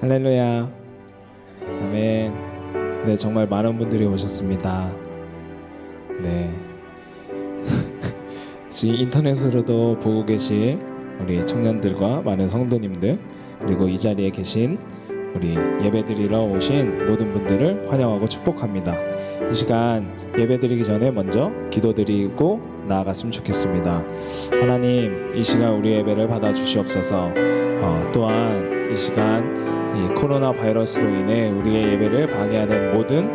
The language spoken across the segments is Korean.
할렐루야. 아멘. 네, 정말 많은 분들이 오셨습니다. 네. 지금 인터넷으로도 보고 계신 우리 청년들과 많은 성도님들, 그리고 이 자리에 계신 우리 예배드리러 오신 모든 분들을 환영하고 축복합니다. 이 시간 예배드리기 전에 먼저 기도드리고 나아갔으면 좋겠습니다. 하나님, 이 시간 우리 예배를 받아주시옵소서. 또한 이 시간 이 코로나 바이러스로 인해 우리의 예배를 방해하는 모든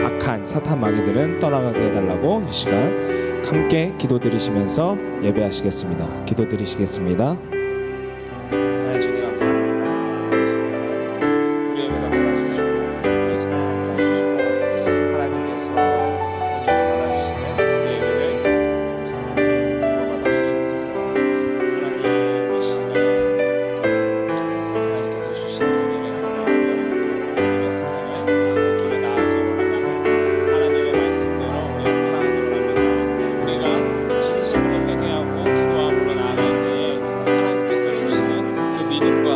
악한 사탄 마귀들은 떠나가게 해달라고 이 시간 함께 기도드리시면서 예배하시겠습니다. 기도드리시겠습니다. 사랑해 주님 감사합니다. 우리 예배를 받아주시고 우리 찬양을 받아주시고 하나님께서 먼저 받아주시는 우리 예배를 감사하게 받아주시옵소서. 하나님, 이 시간 하나님께서 주시는 은혜를 하나님의 사랑을 느끼며 나아가고 하나님의 말씀대로 우리가 살아가기를 합니다. 우리가 진심으로 회개하고 기도함으로 나아갈 때에 하나님께서 주시는 그 믿음과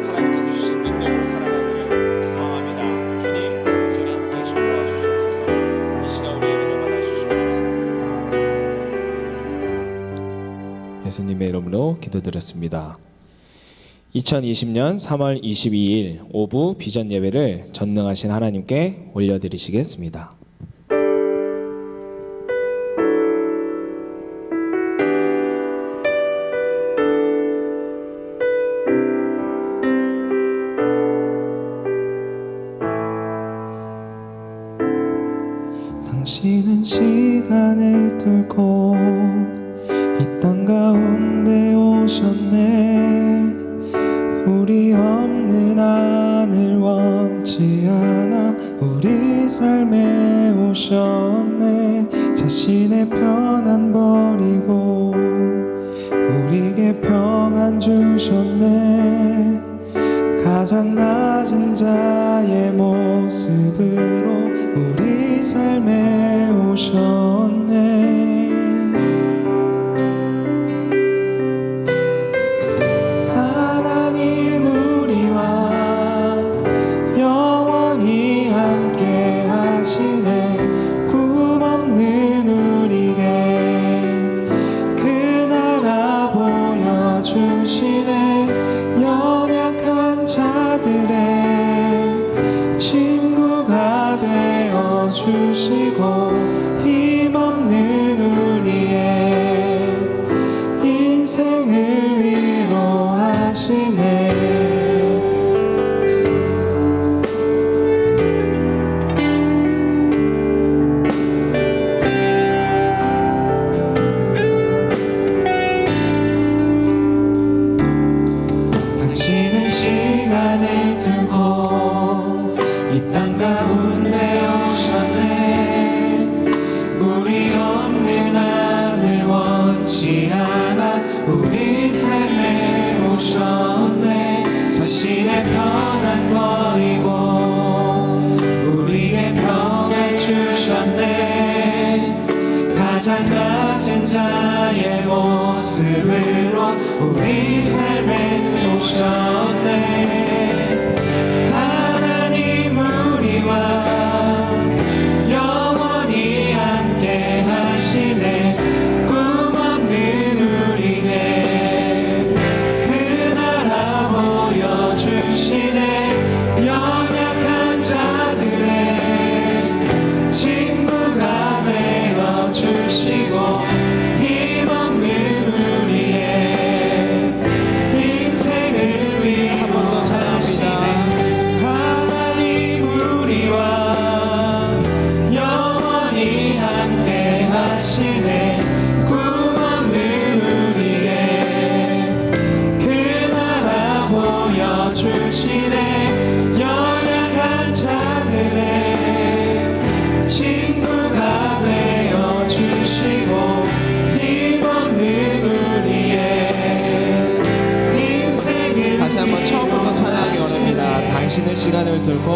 하나님께서 주신 능력으로 살아가기를 소망합니다. 주님, 온전히 함께 하시고 도와주시옵소서. 이 시간 우리 예배를 받아주시옵소서. 예수님의 이름으로 기도드렸습니다. 2020년 3월 22일 오후 비전 예배를 전능하신 하나님께 올려드리시겠습니다. 당신은 시간을 뚫고 이 땅 가운데 오셨네. 우리 없는 하늘 원치 않아 우리 삶에 오셨네. 자신의 편안 버리고 우리에게 평안 주셨네. 가장 낮은 자의 모습으로 우리 삶에 오셨네. 하나님 우리와 영원히 함께 하시네. 꿈없는 우리에게 그 나라 보여주시네. 연약한 자들의 친구가 되어 주시고 힘없는 우리의 인생을 위로하시네. 당신은 시간을 두고 이 땅 가운데 오셨네. 우리 없는 하늘 원치 않아 우리 삶에 오셨네. 자신의 편안 버리고 우리에게 평안 주셨네. 가장 낮은 자의 모습으로 우리 삶에 오셨네. 하나님 우리와 영원히 함께 하시네. 꿈없는 우리에게 그 나라 보여주시네. 연약한 자들의 친구가 되어 주시고 힘없는 우리의 인생을 위로하시네. 하나님 우리와 영원히 함께 하시네. 꿈없는 우리에게 그 나라 보여주시네. 연약한 자들의 친구가 되어 주시고 힘없는 우리의 인생을 다시 한번 처음부터 찬양하기 원합니다. 당신은 시간을 뚫고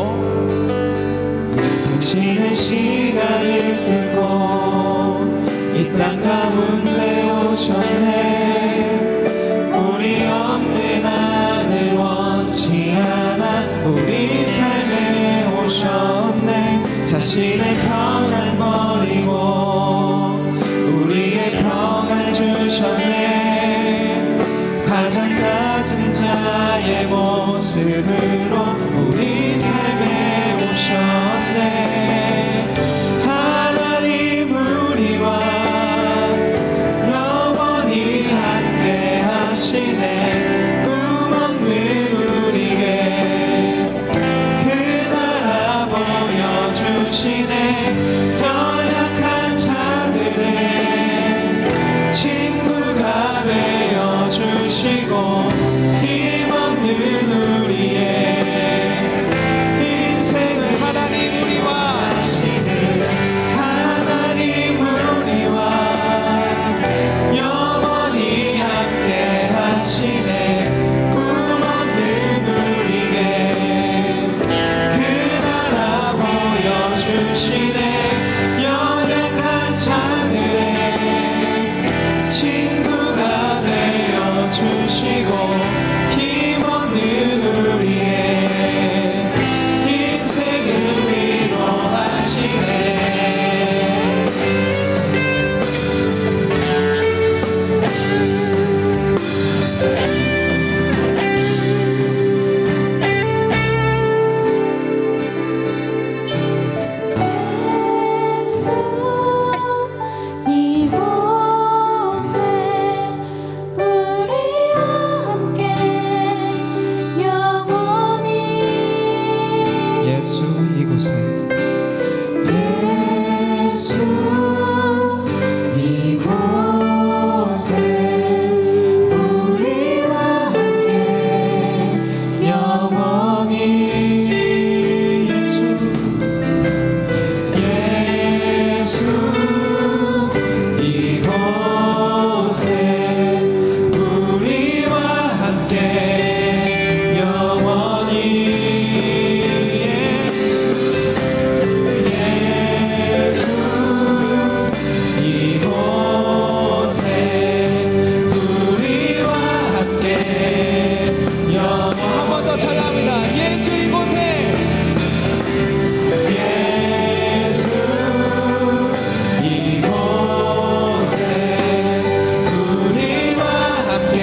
당신은 시간을 뚫고 이 땅 가운데 오셨네. 우리 없는 하늘 원치 않아 자신의 평안 버리고 우리의 평안 주셨네. 가장 낮은 자의 모습으로 우리 삶에 오셨네. 하나님 우리와 영원히 함께 하시네. 꿈없는 우리에게 그 나라 보여주시네. 연약한 자들의 친구가 되어주시고 힘없는 우리의 인생을 하나님 우리와 하시네. 하나님 우리와 영원히 함께 하시네. 꿈없는 우리에게 그 나라 보여주시네. 연약한 자들의 친구가 되어주시고 힘없는 우리의 인생을 위로하시네. 예수 이곳에 우리와 함께 영원히 예수 이곳에 예수 이곳에 우리와 함께 영원히 예수 이곳에 우리와 함께 영원히 예수 이곳에 우리와 함께 영원히 한 번 더 찬양합니다. 예수 이곳에 예수 이곳에 우리와 함께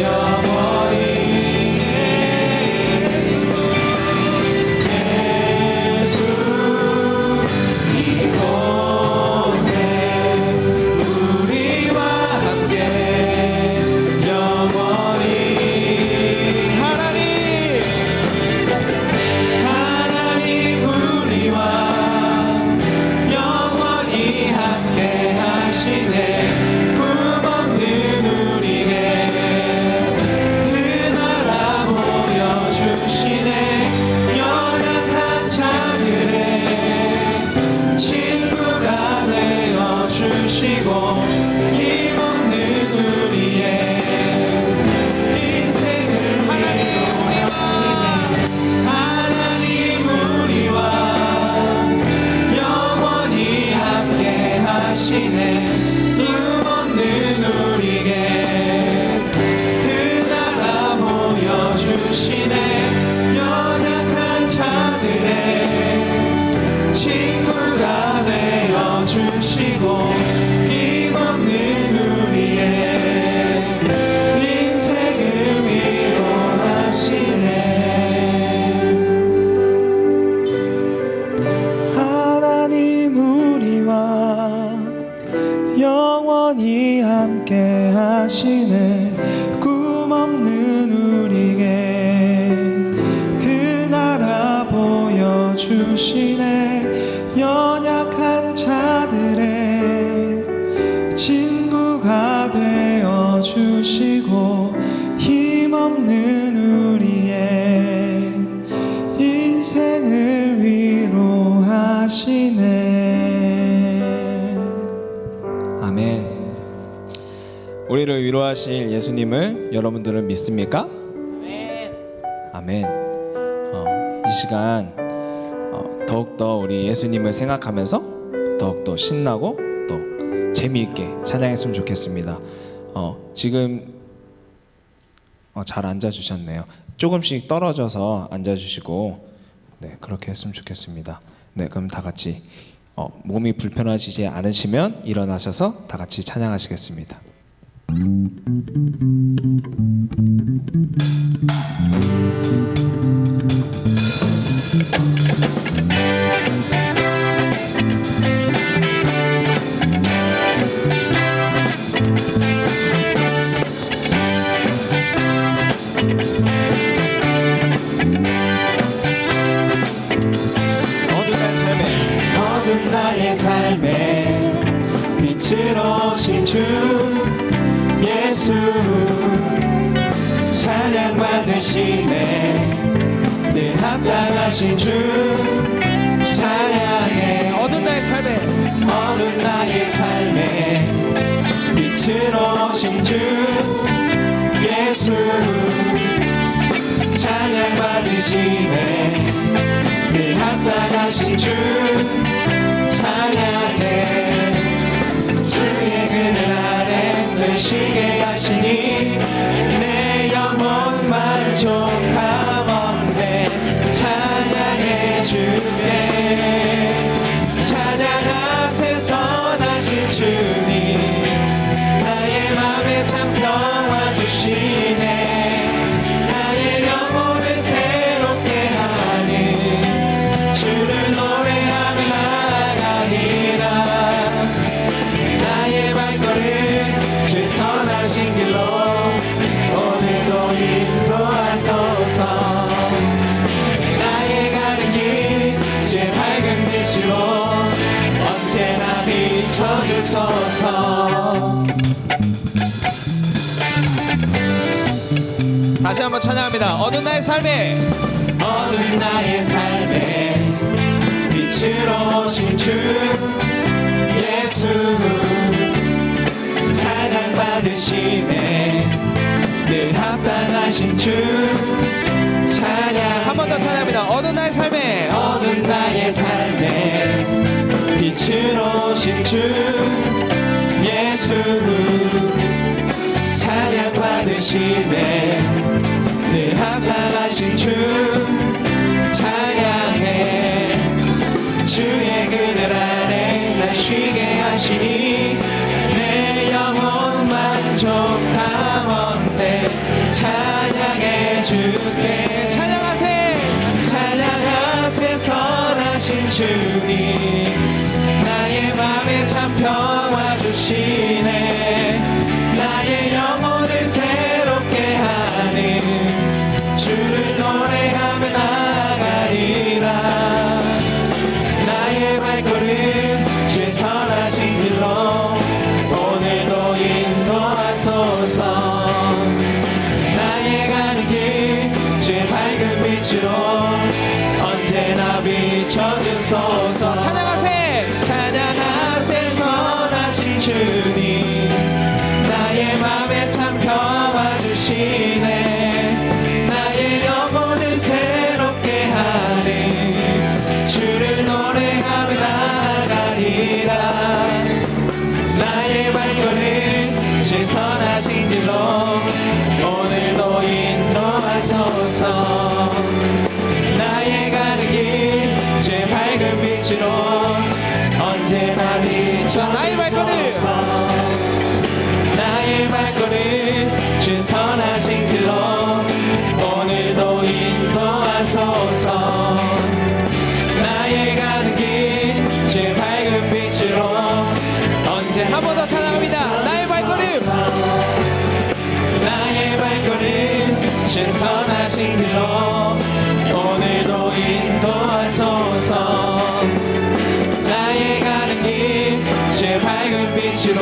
영원히 예수 이곳에 우리와 함께 영원히 하나님 우리와 영원히 함께 하시네. 꿈없는 우리에게 그 나라 보여주시네. 연약한 자들의 친구가 되어주시고 힘없는 우리의 인생을 하나님 우리와 영원히 함께 하시네. 꿈없는 우리에게 그 나라 보여주시네. 연약한 자들의 친구가 되어주시고 힘없는 우리의 인생을 위로하시네. 하나님 우리와 영원히 함께 하시네. 꿈없는 우리에게 그 나라 보여주시네. 연약한 자들의 친구가 되어주시고 힘없는 우리의 인생을 위로하시네. 아멘. 우리를 위로하실 예수님을 여러분들은 믿습니까? 아멘. 이 시간 더욱더 우리 예수님을 생각하면서 더욱더 신나고 또 재미있게 찬양했으면 좋겠습니다. 지금 잘 앉아주셨네요. 조금씩 떨어져서 앉아주시고 네, 그렇게 했으면 좋겠습니다. 네, 그럼 다 같이 몸이 불편하시지 않으시면 일어나셔서 다 같이 찬양하시겠습니다. 어두운 나의 삶에 빛을 오신 주 예수 찬양 받으시네 늘 합당하신 주 찬양해 어두운 나의 삶에 빛을 오신 주 예수 찬양 받으시네 늘 합당하신 주 찬양해 주의 그늘 아래 늘 쉬게 하시니 내 영혼 만족하건대 찬양해 주네 찬양하세 선하신 주님 나의 맘에 참 평화 주시네 나의 영혼을 새롭게 하는 주를 노래하며 나가리라 나의 발걸음 주 선하신 길로 오늘도 인도하소서 나의 가는 길 주의 밝은 빛으로 언제나 비춰주소서. 다시 한번 찬양합니다. 어두운 나의 삶에 빛으로 오신 주 예수 찬양 받으시네 늘 합당하신 주 찬양 한 번 더 찬양합니다. 어두운 나의 삶에 빛으로 오신 주 예수 찬양 받으시네 늘 합당하신 주 찬양해 주의 그늘 아래 날 쉬게 하시니 내 영혼 만족하건대 찬양해 주께 찬양하세 선하신 주님 나의 맘에 참 평화 주시네 나의 영혼을 새롭게 하는 주를 노래하며 나가리라 나의 발걸음 주의 선하신 길로 오늘도 인도하소서 나의 가는 길 주의 밝은 빛으로 언제나 비춰주소서 찬양하세 선하신 주님 나의 맘에 참 평화 주시네 나의 영혼을 새롭게 하는 주를 노래하며 나가리라 나의 발걸음 주의 선하신 길로 오늘도 인도하소서 나의 가는 길 주의 밝은 빛으로 언제나 비춰 나의 발걸음 주의 선하신 길로 오늘도 인도하소서 나의 가는 길 주의 밝은 빛으로 언제 한 번 더 찬양합니다. 나의 발걸음 주의 선하신 길로 오늘도 인도하소서 나의 가는 길 주의 밝은 빛으로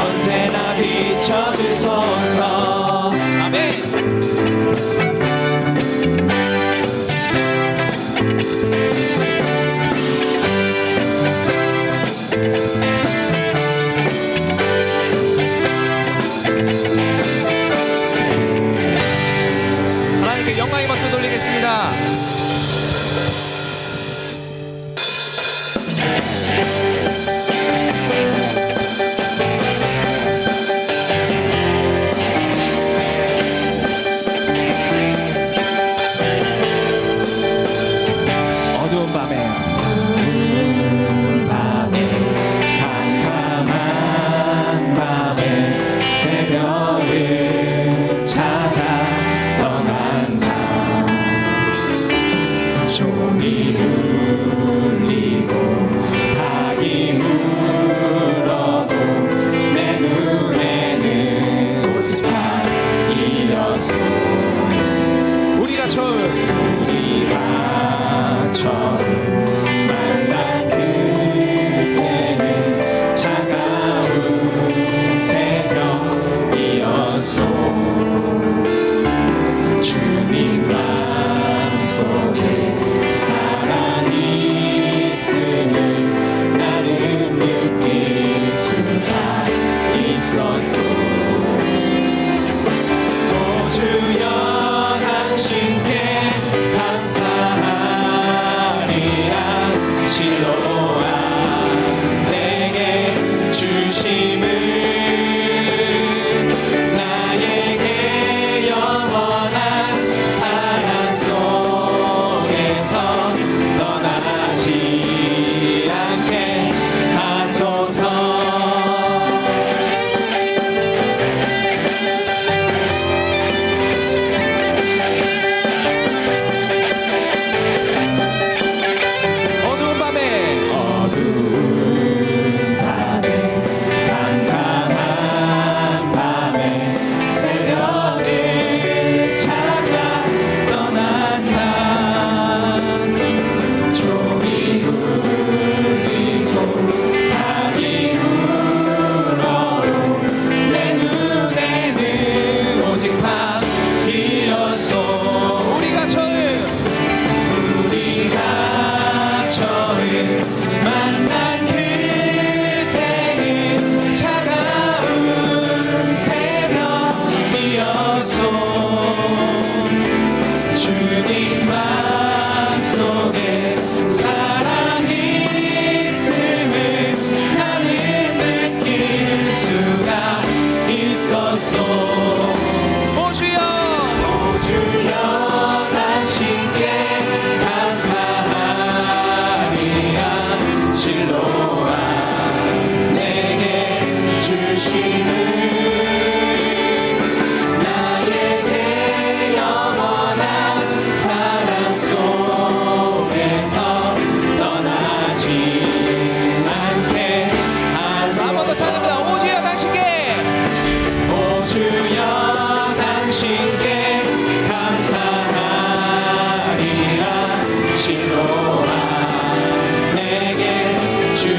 언제나 비춰주소서. 아멘. 하나님께 영광의 박수 돌리겠습니다.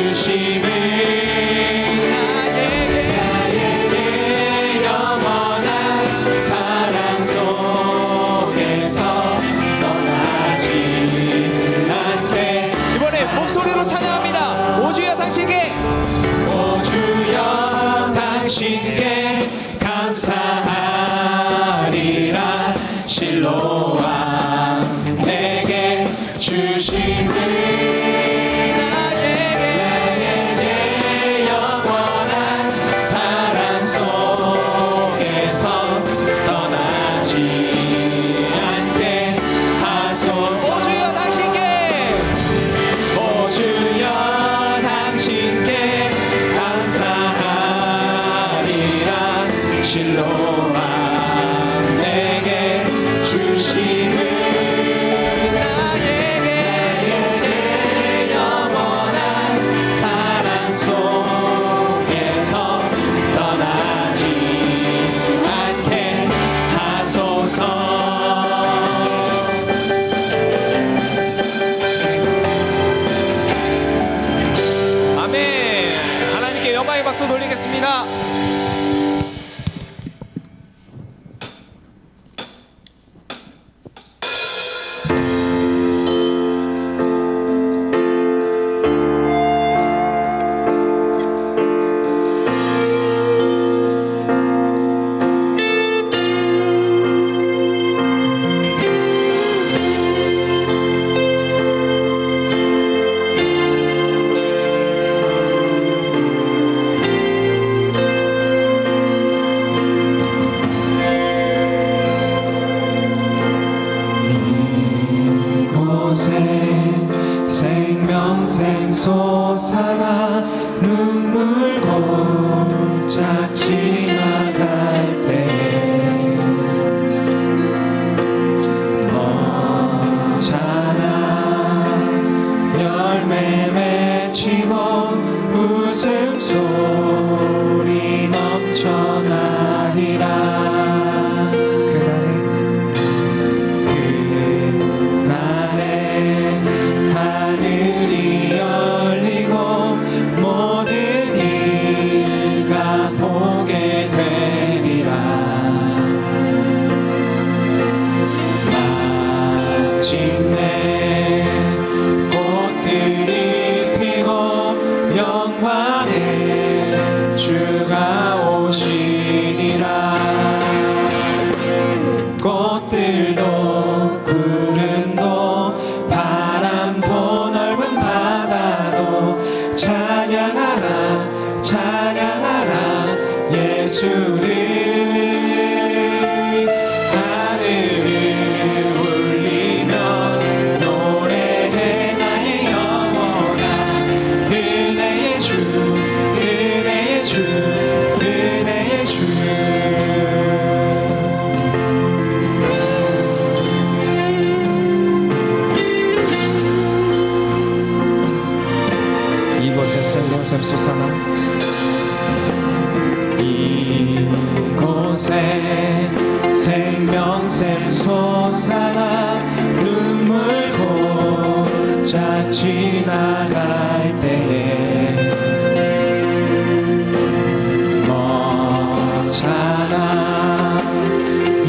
주심을 나에게 영원한 사랑 속에서 떠나지 않게. 이번에 목소리로 찬양합니다. 오주여 당신께, 오주여 당신께 감사하리라. 실로암 내게 주심을 나에게 영원한 사랑 속에서 떠나지 않게 하소서. 오주여 당신께, 오주여 당신께 감사하리라. 실로암 내게 주심을 나에게 영원한 사랑 속에서 떠나지 않게 하소서. 아멘. 하나님께 영광의 박수 돌리겠습니다. 생명샘 솟아나 눈물 골짝 지나갈 때 멋잖아 열매 맺히고 웃음소리 넘쳐나리라. 하늘이 열리고 모든 이가 보게 되리라. 마침내 꽃들이 피고 영광의 주가 오시리라. 꽃들도 구름도 바람도 넓은 바다도 찬양하라 찬양하라 예수를. 하늘을 울리며 노래해 나의 영혼아. 은혜의 주 은혜의 주 은혜의 주. 이곳에 생명샘 솟아나, 이곳에 생명샘 솟아나 눈물 골짝 지나갈 때에 멋잖아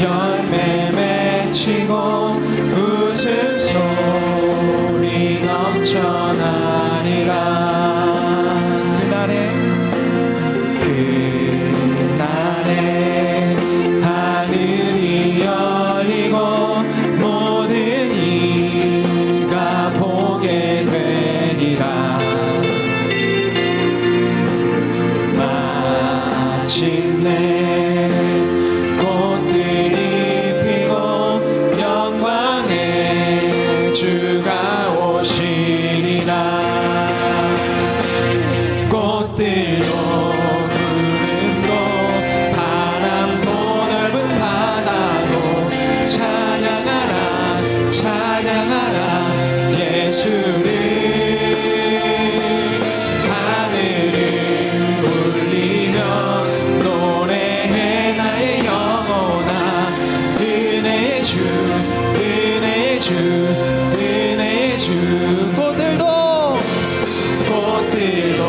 열매 맺히고 웃음소리 넘쳐나리라. 그날에 하늘이 열리고 모든 이가 보게 되리라. 마침내 꽃들이 피고 영광의 주가 오시리라. 꽃들도 구름도 바람도 넓은 바다도 찬양하라 찬양하라 예수를. 하늘을 울리며 노래해 나의 영혼아. 은혜의 주 은혜의 주 은혜의 주. 꽃들도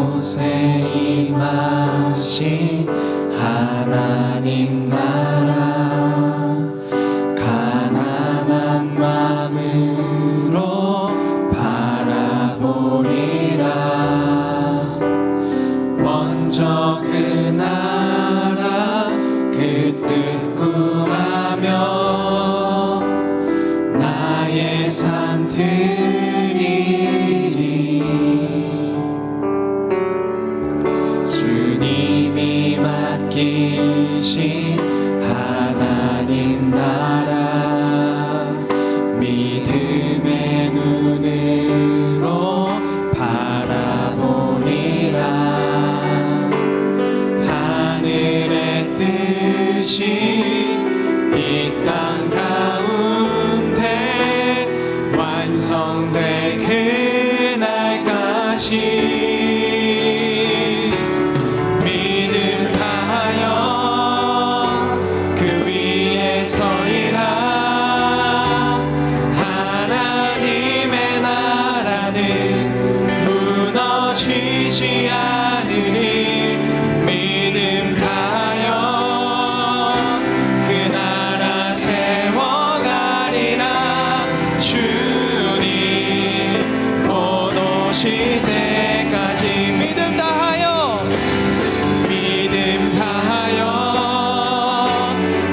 곳에 임하신 하나님 나라 가난한 마음으로 바라보리라. 먼저 그 나라 그 뜻 구하며 나의 삶 드리리. 주님이 맡기신 하나님 나라 믿음의 눈으로 바라보리라. 하늘의 뜻이 이 땅 가운데 완성될 그날까지 믿음 다하여 그 위에 서리라. 하나님의 나라는 무너지지 않으니 믿음 다하여 그 나라 세워가리라. 주님 곧 오실 때까지 믿음 다하여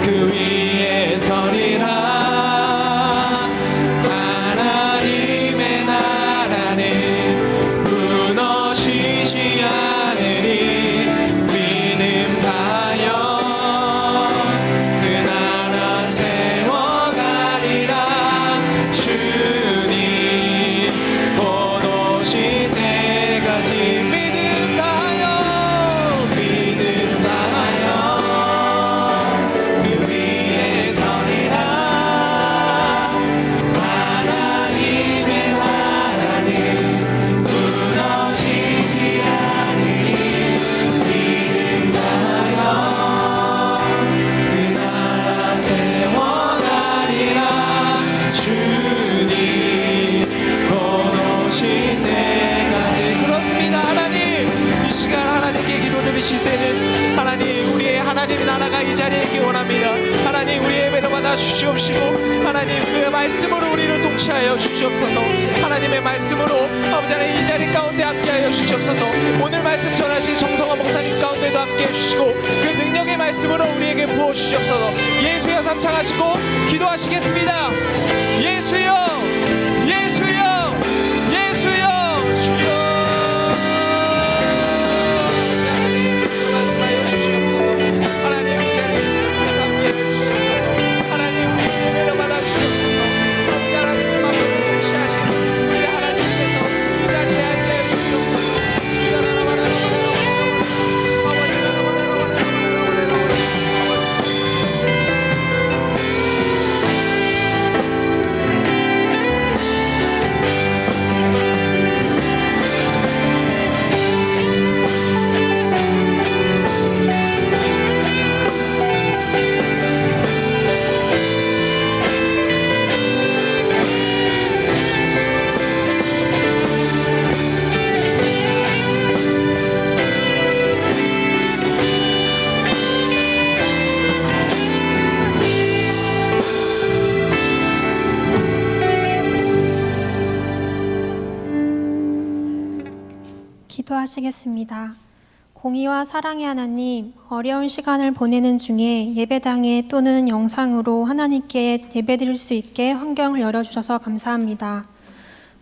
그 위에 서리라. 하나님의 나라는 무너지지 않으니 믿음 다하여 그 나라 세워가리라. 주님 곧 오실 때까지 믿음 다하여 그 위에 서리라. 하나님의 나라는 무너지지 않으니 믿음 다하여 그 나라 세워가리라. 주님 곧 오실 때까지. 그렇습니다. 하나님, 이 시간 하나님께 기도 드리실 때는 하나님 우리의 하나님의 나라가 이 자리에 있기 원합니다. 하나님 우리의 예배를 받아 주시옵시고 하나님 그 말씀으로 우리를 통치하여 주시옵소서. 하나님의 말씀으로 아버지 하나님 이 자리 가운데 함께하여 주시옵소서. 오늘 말씀 전하신 정성화 목사님 가운데도 함께해 주시고 그 능력의 말씀으로 우리에게 부어 주시옵소서. 예수여 삼창하시고 기도하시겠습니다. 예수여 예수여 예수여 주여. 말씀하여 주시옵소서. 하나님 이 자리에 주님께서 함께해 주시옵소서. 하나님 우리 예배를 받아 주시옵소서. 아버지 하나님 마음으로 통치하시는 우리 하나님께서 이 자리에 함께해 주시옵소서. 기도하시겠습니다. 공의와 사랑의 하나님, 어려운 시간을 보내는 중에 예배당에 또는 영상으로 하나님께 예배드릴 수 있게 환경을 열어주셔서 감사합니다.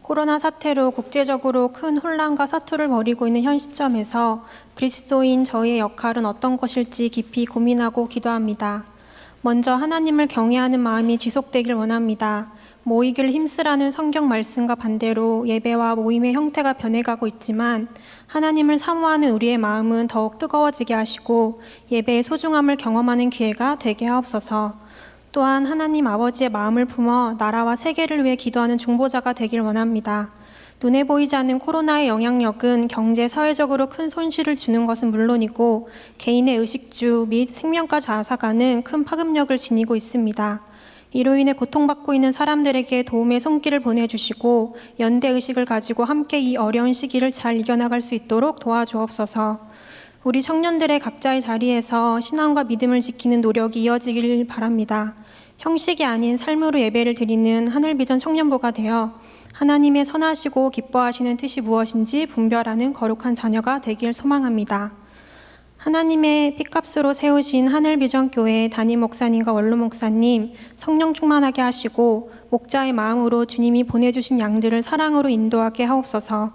코로나 사태로 국제적으로 큰 혼란과 사투를 벌이고 있는 현 시점에서 그리스도인 저희의 역할은 어떤 것일지 깊이 고민하고 기도합니다. 먼저 하나님을 경외하는 마음이 지속되길 원합니다. 모이기를 힘쓰라는 성경 말씀과 반대로 예배와 모임의 형태가 변해가고 있지만 하나님을 사모하는 우리의 마음은 더욱 뜨거워지게 하시고 예배의 소중함을 경험하는 기회가 되게 하옵소서. 또한 하나님 아버지의 마음을 품어 나라와 세계를 위해 기도하는 중보자가 되길 원합니다. 눈에 보이지 않는 코로나의 영향력은 경제, 사회적으로 큰 손실을 주는 것은 물론이고 개인의 의식주 및 생명까지 앗아가는 큰 파급력을 지니고 있습니다. 이로 인해 고통받고 있는 사람들에게 도움의 손길을 보내주시고 연대의식을 가지고 함께 이 어려운 시기를 잘 이겨나갈 수 있도록 도와주옵소서. 우리 청년들의 각자의 자리에서 신앙과 믿음을 지키는 노력이 이어지길 바랍니다. 형식이 아닌 삶으로 예배를 드리는 하늘비전 청년부가 되어 하나님의 선하시고 기뻐하시는 뜻이 무엇인지 분별하는 거룩한 자녀가 되길 소망합니다. 하나님의 핏값으로 세우신 하늘비전교회 담임 목사님과 원로 목사님 성령 충만하게 하시고 목자의 마음으로 주님이 보내주신 양들을 사랑으로 인도하게 하옵소서.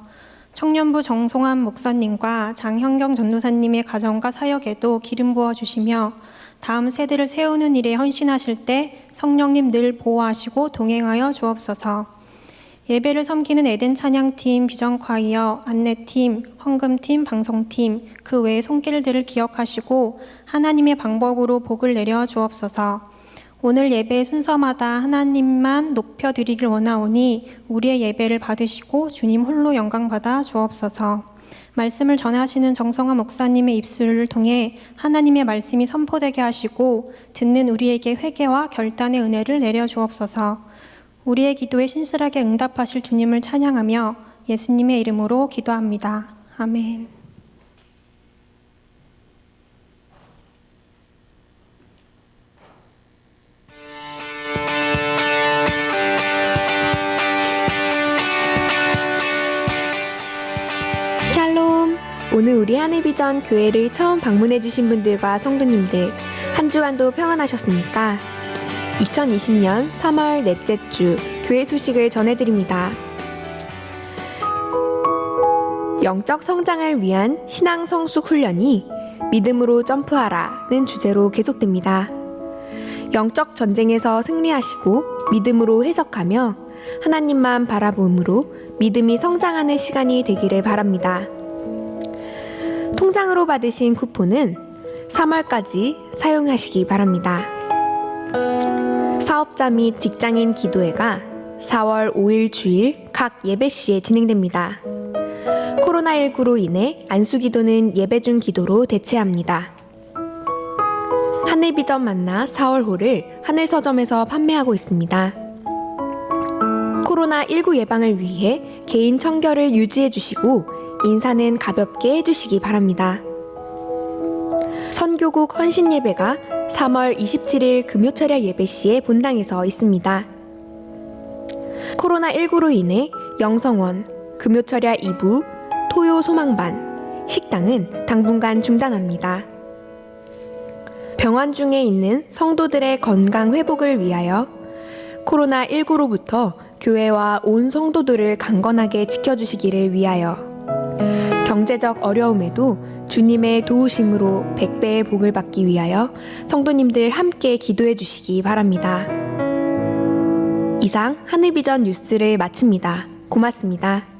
청년부 정송환 목사님과 장현경 전도사님의 가정과 사역에도 기름 부어 주시며 다음 세대를 세우는 일에 헌신하실 때 성령님 늘 보호하시고 동행하여 주옵소서. 예배를 섬기는 에덴 찬양팀, 비전콰이어, 안내팀, 헌금팀, 방송팀, 그 외의 손길들을 기억하시고 하나님의 방법으로 복을 내려 주옵소서. 오늘 예배 순서마다 하나님만 높여드리길 원하오니 우리의 예배를 받으시고 주님 홀로 영광받아 주옵소서. 말씀을 전하시는 정성환 목사님의 입술을 통해 하나님의 말씀이 선포되게 하시고 듣는 우리에게 회개와 결단의 은혜를 내려 주옵소서. 우리의 기도에 신실하게 응답하실 주님을 찬양하며 예수님의 이름으로 기도합니다. 아멘. 샬롬! 오늘 우리 하늘비전 교회를 처음 방문해주신 분들과 성도님들, 한 주간도 평안하셨습니까? 2020년 3월 넷째 주 교회 소식을 전해드립니다. 영적 성장을 위한 신앙 성숙 훈련이 믿음으로 점프하라는 주제로 계속됩니다. 영적 전쟁에서 승리하시고 믿음으로 해석하며 하나님만 바라봄으로 믿음이 성장하는 시간이 되기를 바랍니다. 통장으로 받으신 쿠폰은 3월까지 사용하시기 바랍니다. 사업자 및 직장인 기도회가 4월 5일 주일 각 예배시에 진행됩니다. 코로나19로 인해 안수기도는 예배 중 기도로 대체합니다. 하늘비전 만나 4월호를 하늘서점에서 판매하고 있습니다. 코로나19 예방을 위해 개인 청결을 유지해 주시고 인사는 가볍게 해주시기 바랍니다. 선교국 헌신예배가 3월 27일 금요철야 예배시에 본당에서 있습니다. 코로나19로 인해 영성원, 금요철야 2부, 토요 소망반, 식당은 당분간 중단합니다. 병원 중에 있는 성도들의 건강 회복을 위하여 코로나19로부터 교회와 온 성도들을 강건하게 지켜주시기를 위하여 경제적 어려움에도 주님의 도우심으로 100배의 복을 받기 위하여 성도님들 함께 기도해 주시기 바랍니다. 이상 하늘비전 뉴스를 마칩니다. 고맙습니다.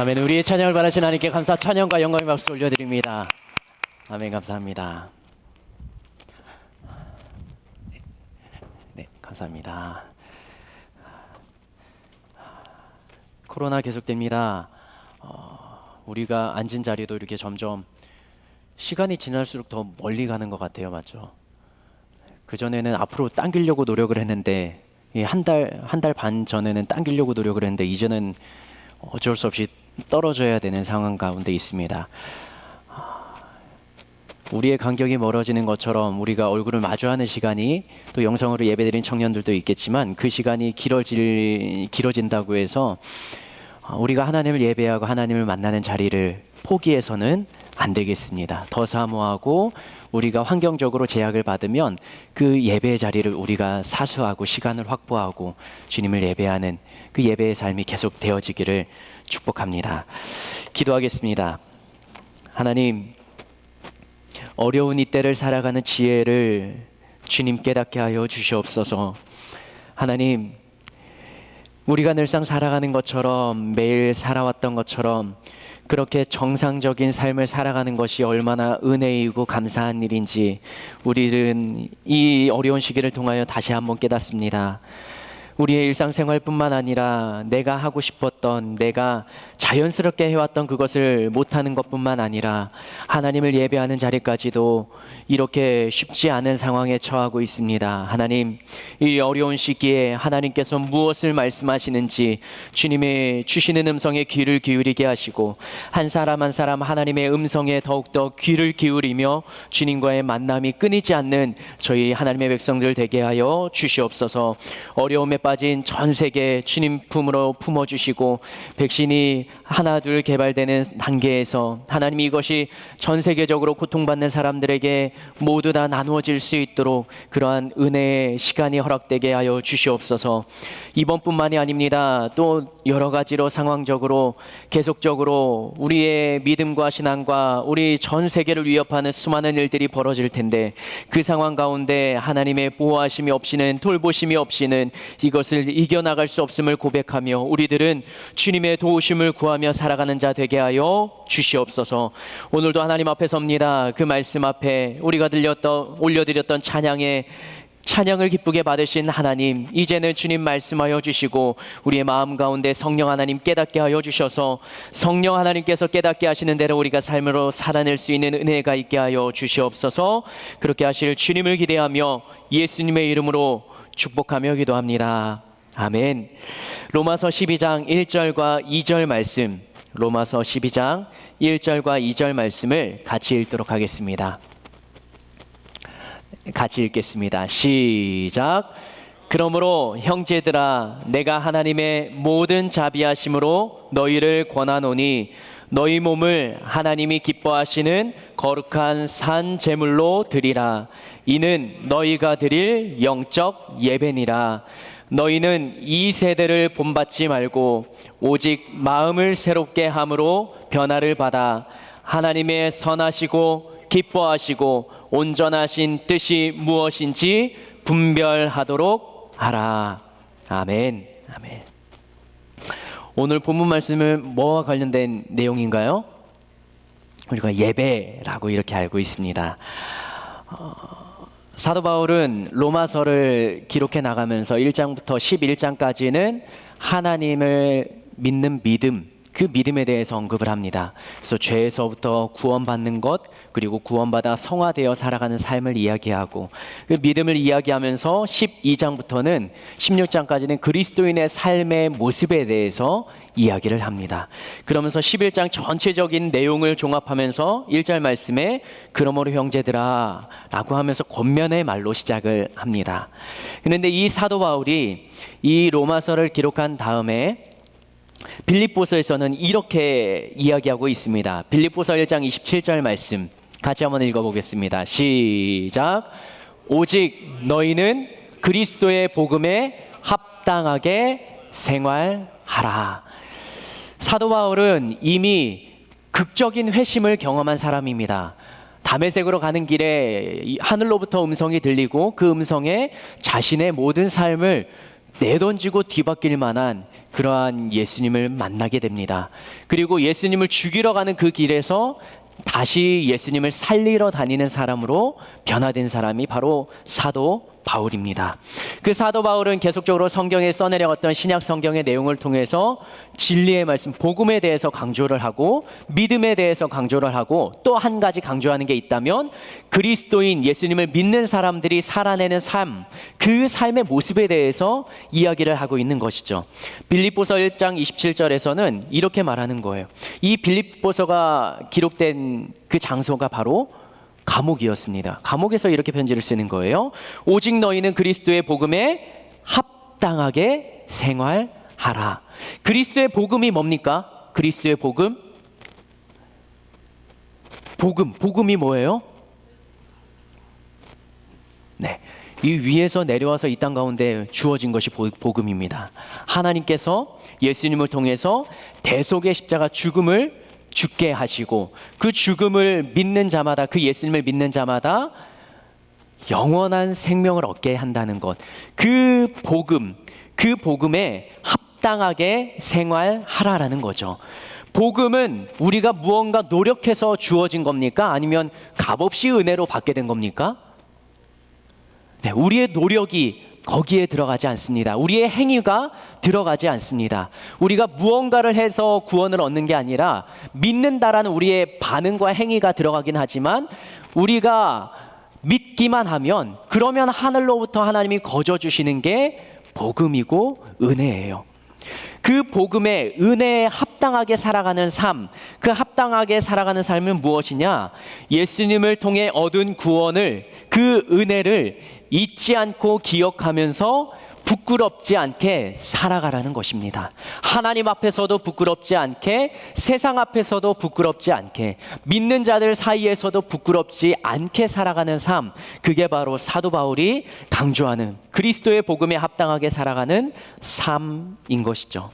아멘. 우리의 찬양을 바라신 하나님께 감사, 찬양과 영광의 박수 올려드립니다. 아멘. 감사합니다. 네, 감사합니다. 코로나 계속됩니다. 우리가 앉은 자리도 이렇게 점점 시간이 지날수록 더 멀리 가는 것 같아요. 맞죠? 그전에는 앞으로 당기려고 노력을 했는데 한 달 반 전에는 당기려고 노력을 했는데 이제는 어쩔 수 없이 떨어져야 되는 상황 가운데 있습니다. 우리의 간격이 멀어지는 것처럼 우리가 얼굴을 마주하는 시간이 또 영성으로 예배드린 청년들도 있겠지만 그 시간이 길어진다고 해서 우리가 하나님을 예배하고 하나님을 만나는 자리를 포기해서는 안 되겠습니다. 더 사모하고 우리가 환경적으로 제약을 받으면 그 예배의 자리를 우리가 사수하고 시간을 확보하고 주님을 예배하는 그 예배의 삶이 계속 되어지기를 축복합니다. 기도하겠습니다. 하나님, 어려운 이때를 살아가는 지혜를 주님 깨닫게 하여 주시옵소서. 하나님, 우리가 늘상 살아가는 것처럼 매일 살아왔던 것처럼 그렇게 정상적인 삶을 살아가는 것이 얼마나 은혜이고 감사한 일인지 우리는 이 어려운 시기를 통하여 다시 한번 깨닫습니다. 우리의 일상생활뿐만 아니라 내가 하고 싶었던, 내가 자연스럽게 해왔던 그것을 못하는 것뿐만 아니라 하나님을 예배하는 자리까지도 이렇게 쉽지 않은 상황에 처하고 있습니다. 하나님, 이 어려운 시기에 하나님께서 무엇을 말씀하시는지 주님의 주시는 음성에 귀를 기울이게 하시고 한 사람 한 사람 하나님의 음성에 더욱더 귀를 기울이며 주님과의 만남이 끊이지 않는 저희 하나님의 백성들 되게 하여 주시옵소서. 어려움에 빠진 전 세계 주님 품으로 품어주시고 백신이 하나 둘 개발되는 단계에서 하나님 이것이 전 세계적으로 고통받는 사람들에게 모두 다 나누어질 수 있도록 그러한 은혜의 시간이 허락되게 하여 주시옵소서. 이번뿐만이 아닙니다. 또 여러 가지로 상황적으로 계속적으로 우리의 믿음과 신앙과 우리 전 세계를 위협하는 수많은 일들이 벌어질 텐데 그 상황 가운데 하나님의 보호하심이 없이는, 돌보심이 없이는 이것을 이겨나갈 수 없음을 고백하며 우리들은 주님의 도우심을 구하며 살아가는 자 되게 하여 주시옵소서. 오늘도 하나님 앞에 섭니다. 그 말씀 앞에 우리가 올려드렸던 찬양을 기쁘게 받으신 하나님, 이제는 주님 말씀하여 주시고 우리의 마음 가운데 성령 하나님 깨닫게 하여 주셔서 성령 하나님께서 깨닫게 하시는 대로 우리가 삶으로 살아낼 수 있는 은혜가 있게 하여 주시옵소서. 그렇게 하실 주님을 기대하며 예수님의 이름으로 축복하며 기도합니다. 아멘. 로마서 12장 1절과 2절 말씀, 로마서 12장 1절과 2절 말씀을 같이 읽도록 하겠습니다. 같이 읽겠습니다. 시작. 그러므로 형제들아, 내가 하나님의 모든 자비하심으로 너희를 권하노니 너희 몸을 하나님이 기뻐하시는 거룩한 산 제물로 드리라. 이는 너희가 드릴 영적 예배니라. 너희는 이 세대를 본받지 말고 오직 마음을 새롭게 함으로 변화를 받아 하나님의 선하시고 기뻐하시고 온전하신 뜻이 무엇인지 분별하도록 하라. 아멘. 아멘. 오늘 본문 말씀은 뭐와 관련된 내용인가요? 우리가 예배라고 이렇게 알고 있습니다. 사도 바울은 로마서를 기록해 나가면서 1장부터 11장까지는 하나님을 믿는 믿음, 그 믿음에 대해서 언급을 합니다. 그래서 죄에서부터 구원받는 것, 그리고 구원받아 성화되어 살아가는 삶을 이야기하고 그 믿음을 이야기하면서 12장부터는 16장까지는 그리스도인의 삶의 모습에 대해서 이야기를 합니다. 그러면서 11장 전체적인 내용을 종합하면서 1절 말씀에 그러므로 형제들아 라고 하면서 권면의 말로 시작을 합니다. 그런데 이 사도 바울이 이 로마서를 기록한 다음에 빌립보서에서는 이렇게 이야기하고 있습니다. 빌립보서 1장 27절 말씀 같이 한번 읽어보겠습니다. 시작. 오직 너희는 그리스도의 복음에 합당하게 생활하라. 사도 바울은 이미 극적인 회심을 경험한 사람입니다. 다메섹으로 가는 길에 하늘로부터 음성이 들리고 그 음성에 자신의 모든 삶을 내던지고 뒤바뀔 만한 그러한 예수님을 만나게 됩니다. 그리고 예수님을 죽이러 가는 그 길에서 다시 예수님을 살리러 다니는 사람으로 변화된 사람이 바로 사도 바울입니다. 그 사도 바울은 계속적으로 성경에 써내려갔던 신약 성경의 내용을 통해서 진리의 말씀, 복음에 대해서 강조를 하고 믿음에 대해서 강조를 하고 또 한 가지 강조하는 게 있다면 그리스도인 예수님을 믿는 사람들이 살아내는 삶, 그 삶의 모습에 대해서 이야기를 하고 있는 것이죠. 빌립보서 1장 27절에서는 이렇게 말하는 거예요. 이 빌립보서가 기록된 그 장소가 바로 감옥이었습니다. 감옥에서 이렇게 편지를 쓰는 거예요. 오직 너희는 그리스도의 복음에 합당하게 생활하라. 그리스도의 복음이 뭡니까? 그리스도의 복음? 복음이 뭐예요? 네, 이 위에서 내려와서 이 땅 가운데 주어진 것이 복음입니다. 하나님께서 예수님을 통해서 대속의 십자가 죽음을 죽게 하시고 그 죽음을 믿는 자마다, 그 예수님을 믿는 자마다 영원한 생명을 얻게 한다는 것, 그 복음에 합당하게 생활하라라는 거죠. 복음은 우리가 무언가 노력해서 주어진 겁니까? 아니면 값없이 은혜로 받게 된 겁니까? 네, 우리의 노력이 거기에 들어가지 않습니다. 우리의 행위가 들어가지 않습니다. 우리가 무언가를 해서 구원을 얻는 게 아니라 믿는다라는 우리의 반응과 행위가 들어가긴 하지만 우리가 믿기만 하면 그러면 하늘로부터 하나님이 거저 주시는 게 복음이고 은혜예요. 그 복음의 은혜에 합당하게 살아가는 삶, 그 합당하게 살아가는 삶은 무엇이냐? 예수님을 통해 얻은 구원을, 그 은혜를 잊지 않고 기억하면서 부끄럽지 않게 살아가라는 것입니다. 하나님 앞에서도 부끄럽지 않게, 세상 앞에서도 부끄럽지 않게, 믿는 자들 사이에서도 부끄럽지 않게 살아가는 삶, 그게 바로 사도 바울이 강조하는 그리스도의 복음에 합당하게 살아가는 삶인 것이죠.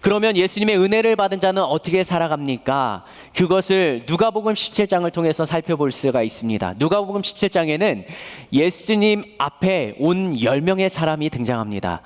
그러면 예수님의 은혜를 받은 자는 어떻게 살아갑니까? 그것을 누가복음 17장을 통해서 살펴볼 수가 있습니다. 누가복음 17장에는 예수님 앞에 온 10명의 사람이 등장합니다.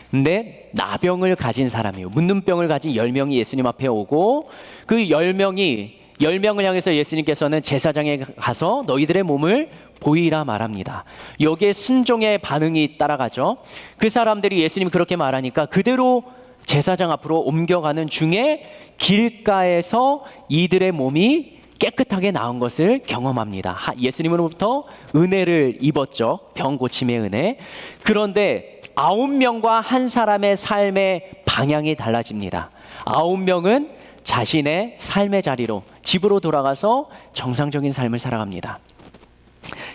근데 나병을 가진 사람이에요. 문둥병을 가진 10명이 예수님 앞에 오고 그 10명을 향해서 예수님께서는 제사장에 가서 너희들의 몸을 보이라 말합니다. 여기에 순종의 반응이 따라가죠. 그 사람들이 예수님이 그렇게 말하니까 그대로 제사장 앞으로 옮겨가는 중에 길가에서 이들의 몸이 깨끗하게 나은 것을 경험합니다. 예수님으로부터 은혜를 입었죠. 병 고침의 은혜. 그런데 9명과 한 사람의 삶의 방향이 달라집니다. 9명은 자신의 삶의 자리로, 집으로 돌아가서 정상적인 삶을 살아갑니다.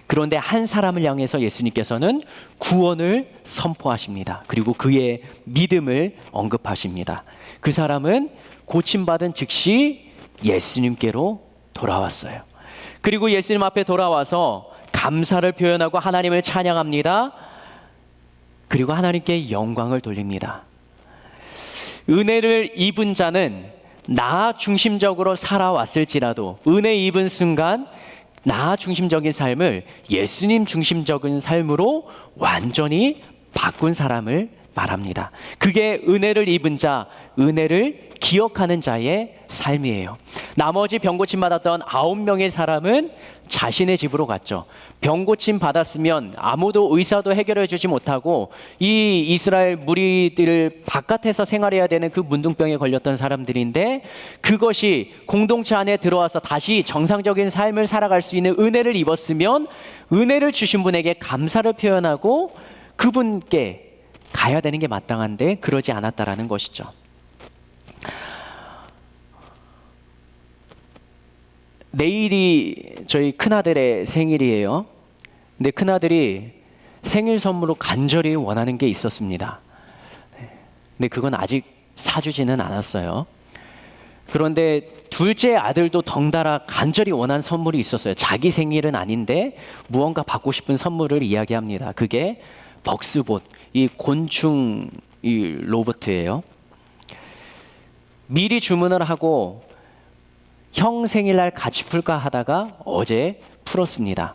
그런데 한 사람을 향해서 예수님께서는 구원을 선포하십니다. 그리고 그의 믿음을 언급하십니다. 그 사람은 고침받은 즉시 예수님께로 돌아왔어요. 그리고 예수님 앞에 돌아와서 감사를 표현하고 하나님을 찬양합니다. 그리고 하나님께 영광을 돌립니다. 은혜를 입은 자는 나 중심적으로 살아왔을지라도 은혜 입은 순간 나 중심적인 삶을 예수님 중심적인 삶으로 완전히 바꾼 사람을 말합니다. 그게 은혜를 입은 자, 은혜를 기억하는 자의 삶이에요. 나머지 병고침 받았던 9명의 사람은 자신의 집으로 갔죠. 병고침 받았으면 아무도 의사도 해결해 주지 못하고 이 이스라엘 무리들 바깥에서 생활해야 되는 그 문둥병에 걸렸던 사람들인데 그것이 공동체 안에 들어와서 다시 정상적인 삶을 살아갈 수 있는 은혜를 입었으면 은혜를 주신 분에게 감사를 표현하고 그분께 가야 되는 게 마땅한데 그러지 않았다라는 것이죠. 내일이 저희 큰아들의 생일이에요. 근데 큰아들이 생일 선물로 간절히 원하는 게 있었습니다. 근데 그건 아직 사주지는 않았어요. 그런데 둘째 아들도 덩달아 간절히 원한 선물이 있었어요. 자기 생일은 아닌데 무언가 받고 싶은 선물을 이야기합니다. 그게 벅스봇, 이 곤충 이 로봇이에요. 미리 주문을 하고 형 생일날 같이 풀까 하다가 어제 풀었습니다.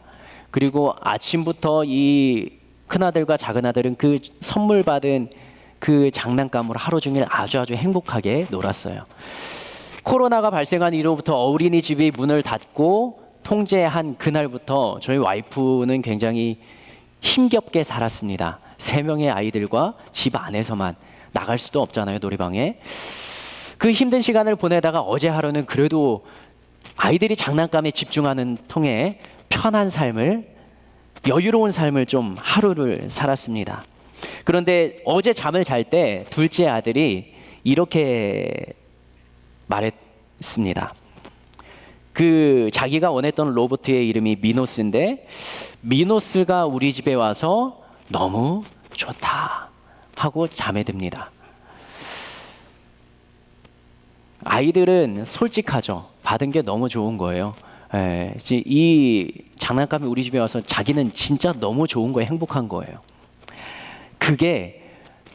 그리고 아침부터 이 큰아들과 작은아들은 그 선물 받은 그 장난감으로 하루 종일 아주 행복하게 놀았어요. 코로나가 발생한 이후부터 어린이집이 문을 닫고 통제한 그날부터 저희 와이프는 굉장히 힘겹게 살았습니다. 3명의 아이들과 집 안에서만, 나갈 수도 없잖아요, 놀이방에. 그 힘든 시간을 보내다가 어제 하루는 그래도 아이들이 장난감에 집중하는 통에 편한 삶을, 여유로운 삶을 좀 하루를 살았습니다. 그런데 어제 잠을 잘 때 둘째 아들이 이렇게 말했습니다. 그 자기가 원했던 로봇의 이름이 미노스인데, 미노스가 우리 집에 와서 너무 좋다 하고 잠에 듭니다. 아이들은 솔직하죠. 받은 게 너무 좋은 거예요. 이 장난감이 우리 집에 와서 자기는 진짜 너무 좋은 거예요. 행복한 거예요. 그게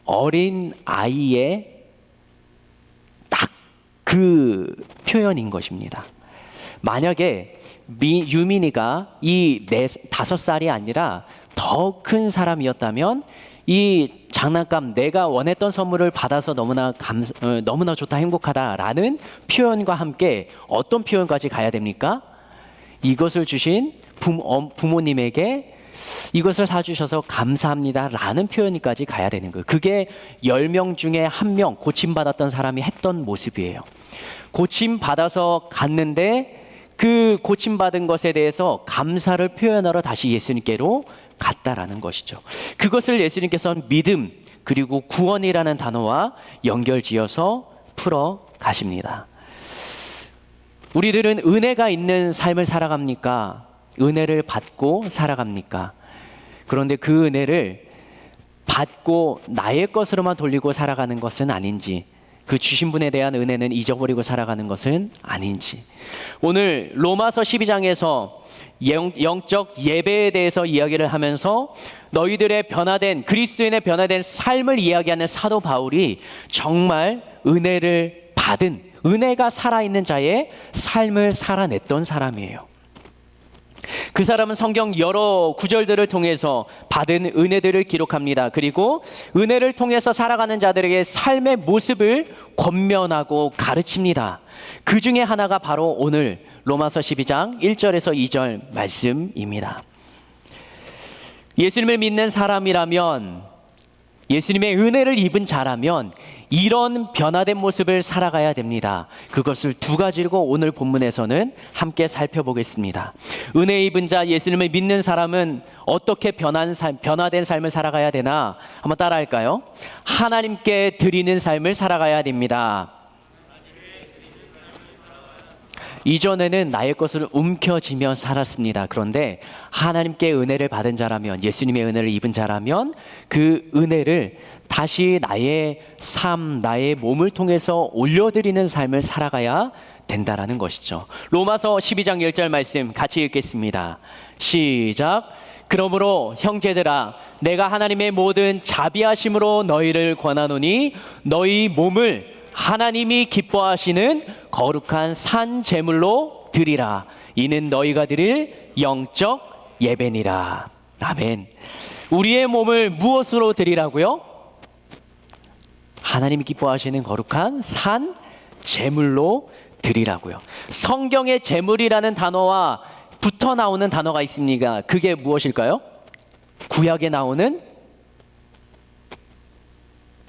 어린 아이의 딱 그 표현인 것입니다. 만약에 유민이가 이 5살이 아니라 더 큰 사람이었다면 이 장난감, 내가 원했던 선물을 받아서 너무나 좋다, 행복하다라는 표현과 함께 어떤 표현까지 가야 됩니까? 이것을 주신 부모님에게 이것을 사주셔서 감사합니다라는 표현까지 가야 되는 거예요. 그게 10명 중에 1명 고침받았던 사람이 했던 모습이에요. 고침받아서 갔는데 그 고침받은 것에 대해서 감사를 표현하러 다시 예수님께로 갔다라는 것이죠. 그것을 예수님께서는 믿음 그리고 구원이라는 단어와 연결지어서 풀어 가십니다. 우리들은 은혜가 있는 삶을 살아갑니까? 은혜를 받고 살아갑니까? 그런데 그 은혜를 받고 나의 것으로만 돌리고 살아가는 것은 아닌지, 그 주신 분에 대한 은혜는 잊어버리고 살아가는 것은 아닌지, 오늘 로마서 12장에서 영적 예배에 대해서 이야기를 하면서 너희들의 변화된, 그리스도인의 변화된 삶을 이야기하는 사도 바울이 정말 은혜를 받은, 은혜가 살아있는 자의 삶을 살아냈던 사람이에요. 그 사람은 성경 여러 구절들을 통해서 받은 은혜들을 기록합니다. 그리고 은혜를 통해서 살아가는 자들에게 삶의 모습을 권면하고 가르칩니다. 그 중에 하나가 바로 오늘 로마서 12장 1절에서 2절 말씀입니다. 예수님을 믿는 사람이라면, 예수님의 은혜를 입은 자라면 이런 변화된 모습을 살아가야 됩니다. 그것을 2가지로 오늘 본문에서는 함께 살펴보겠습니다. 은혜 입은 자, 예수님을 믿는 사람은 어떻게 변화된 삶을 살아가야 되나? 한번 따라할까요? 하나님께 드리는 삶을 살아가야 됩니다. 이전에는 나의 것을 움켜쥐며 살았습니다. 그런데 하나님께 은혜를 받은 자라면, 예수님의 은혜를 입은 자라면 그 은혜를 다시 나의 삶, 나의 몸을 통해서 올려드리는 삶을 살아가야 된다라는 것이죠. 로마서 12장 10절 말씀 같이 읽겠습니다. 시작. 그러므로 형제들아, 내가 하나님의 모든 자비하심으로 너희를 권하노니 너희 몸을 하나님이 기뻐하시는 거룩한 산 제물로 드리라. 이는 너희가 드릴 영적 예배니라. 아멘. 우리의 몸을 무엇으로 드리라고요? 하나님이 기뻐하시는 거룩한 산 제물로 드리라고요. 성경의 제물이라는 단어와 붙어 나오는 단어가 있습니다. 그게 무엇일까요? 구약에 나오는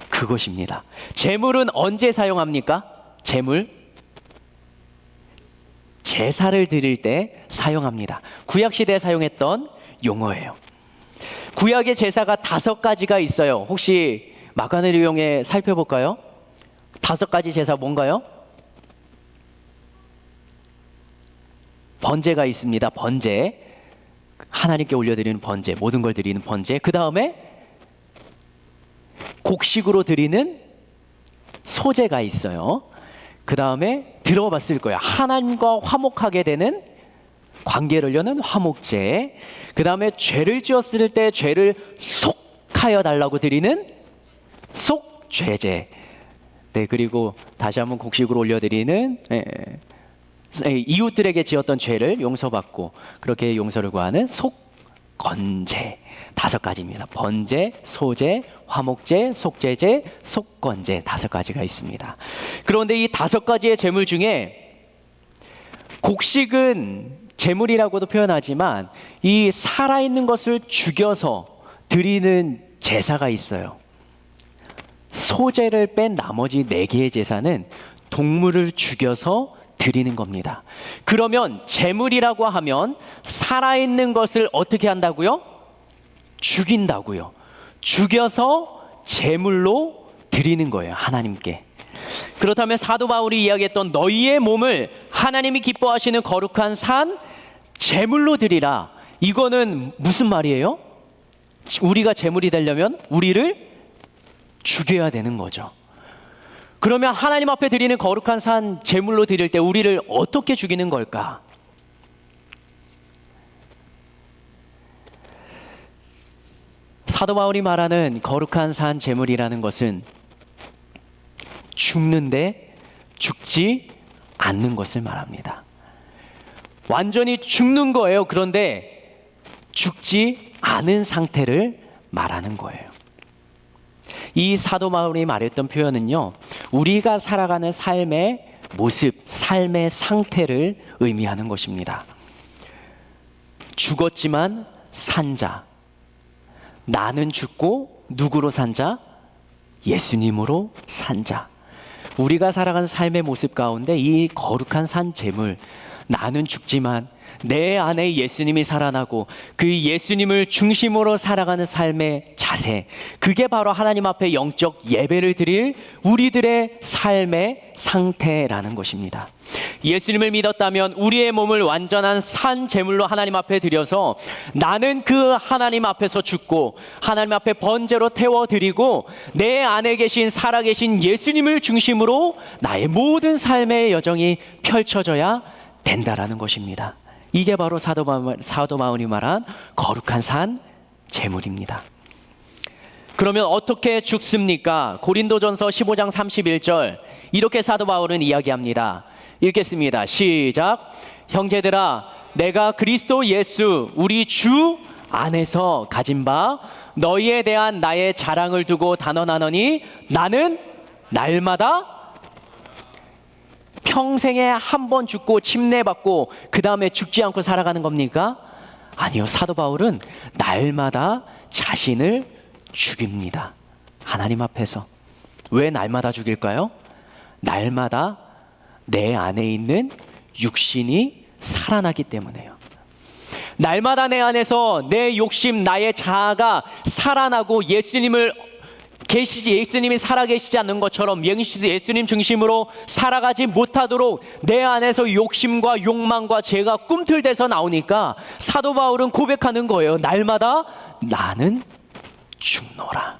그것입니다. 제물은 언제 사용합니까? 제물? 제사를 드릴 때 사용합니다. 구약시대에 사용했던 용어예요. 구약의 제사가 5가지가 있어요. 혹시 마간을 이용해 살펴볼까요? 5가지 제사 뭔가요? 번제가 있습니다. 번제. 하나님께 올려드리는 번제, 모든 걸 드리는 번제. 그 다음에 곡식으로 드리는 소제가 있어요. 그 다음에 들어봤을 거예요. 하나님과 화목하게 되는, 관계를 여는 화목제. 그 다음에 죄를 지었을 때 죄를 속하여 달라고 드리는 속죄제. 네, 그리고 다시 한번 곡식으로 올려드리는 이웃들에게 지었던 죄를 용서받고 그렇게 용서를 구하는 건제. 5가지입니다. 번제, 소제, 화목제, 속제제, 속건제 5가지가 있습니다. 그런데 이 5가지의 제물 중에 곡식은 제물이라고도 표현하지만 이 살아있는 것을 죽여서 드리는 제사가 있어요. 소제를 뺀 나머지 4개의 제사는 동물을 죽여서 드리는 겁니다. 그러면 제물이라고 하면 살아있는 것을 어떻게 한다고요? 죽인다고요. 죽여서 제물로 드리는 거예요, 하나님께. 그렇다면 사도 바울이 이야기했던 너희의 몸을 하나님이 기뻐하시는 거룩한 산 제물로 드리라. 이거는 무슨 말이에요? 우리가 제물이 되려면 우리를 죽여야 되는 거죠. 그러면 하나님 앞에 드리는 거룩한 산 제물로 드릴 때 우리를 어떻게 죽이는 걸까? 사도 바울이 말하는 거룩한 산 제물이라는 것은 죽는데 죽지 않는 것을 말합니다. 완전히 죽는 거예요. 그런데 죽지 않은 상태를 말하는 거예요. 이 사도 바울이 말했던 표현은요, 우리가 살아가는 삶의 모습, 삶의 상태를 의미하는 것입니다. 죽었지만 산 자. 나는 죽고 누구로 산 자? 예수님으로 산 자. 우리가 살아가는 삶의 모습 가운데 이 거룩한 산 제물, 나는 죽지만 내 안에 예수님이 살아나고 그 예수님을 중심으로 살아가는 삶의 자세, 그게 바로 하나님 앞에 영적 예배를 드릴 우리들의 삶의 상태라는 것입니다. 예수님을 믿었다면 우리의 몸을 완전한 산 제물로 하나님 앞에 드려서 나는 그 하나님 앞에서 죽고 하나님 앞에 번제로 태워드리고 내 안에 계신 살아계신 예수님을 중심으로 나의 모든 삶의 여정이 펼쳐져야 된다라는 것입니다. 이게 바로 사도 바울이 말한 거룩한 산 제물입니다. 그러면 어떻게 죽습니까? 고린도전서 15장 31절 이렇게 사도 바울은 이야기합니다. 읽겠습니다. 시작. 형제들아, 내가 그리스도 예수 우리 주 안에서 가진 바 너희에 대한 나의 자랑을 두고 단언하노니 나는 날마다 평생에 한 번 죽고 침례받고 그 다음에 죽지 않고 살아가는 겁니까? 아니요. 사도 바울은 날마다 자신을 죽입니다. 하나님 앞에서. 왜 날마다 죽일까요? 날마다 내 안에 있는 육신이 살아나기 때문에요. 날마다 내 안에서 내 욕심, 나의 자아가 살아나고 예수님이 살아계시지 않는 것처럼 예수님 중심으로 살아가지 못하도록 내 안에서 욕심과 욕망과 죄가 꿈틀대서 나오니까 사도 바울은 고백하는 거예요. 날마다 나는 죽노라.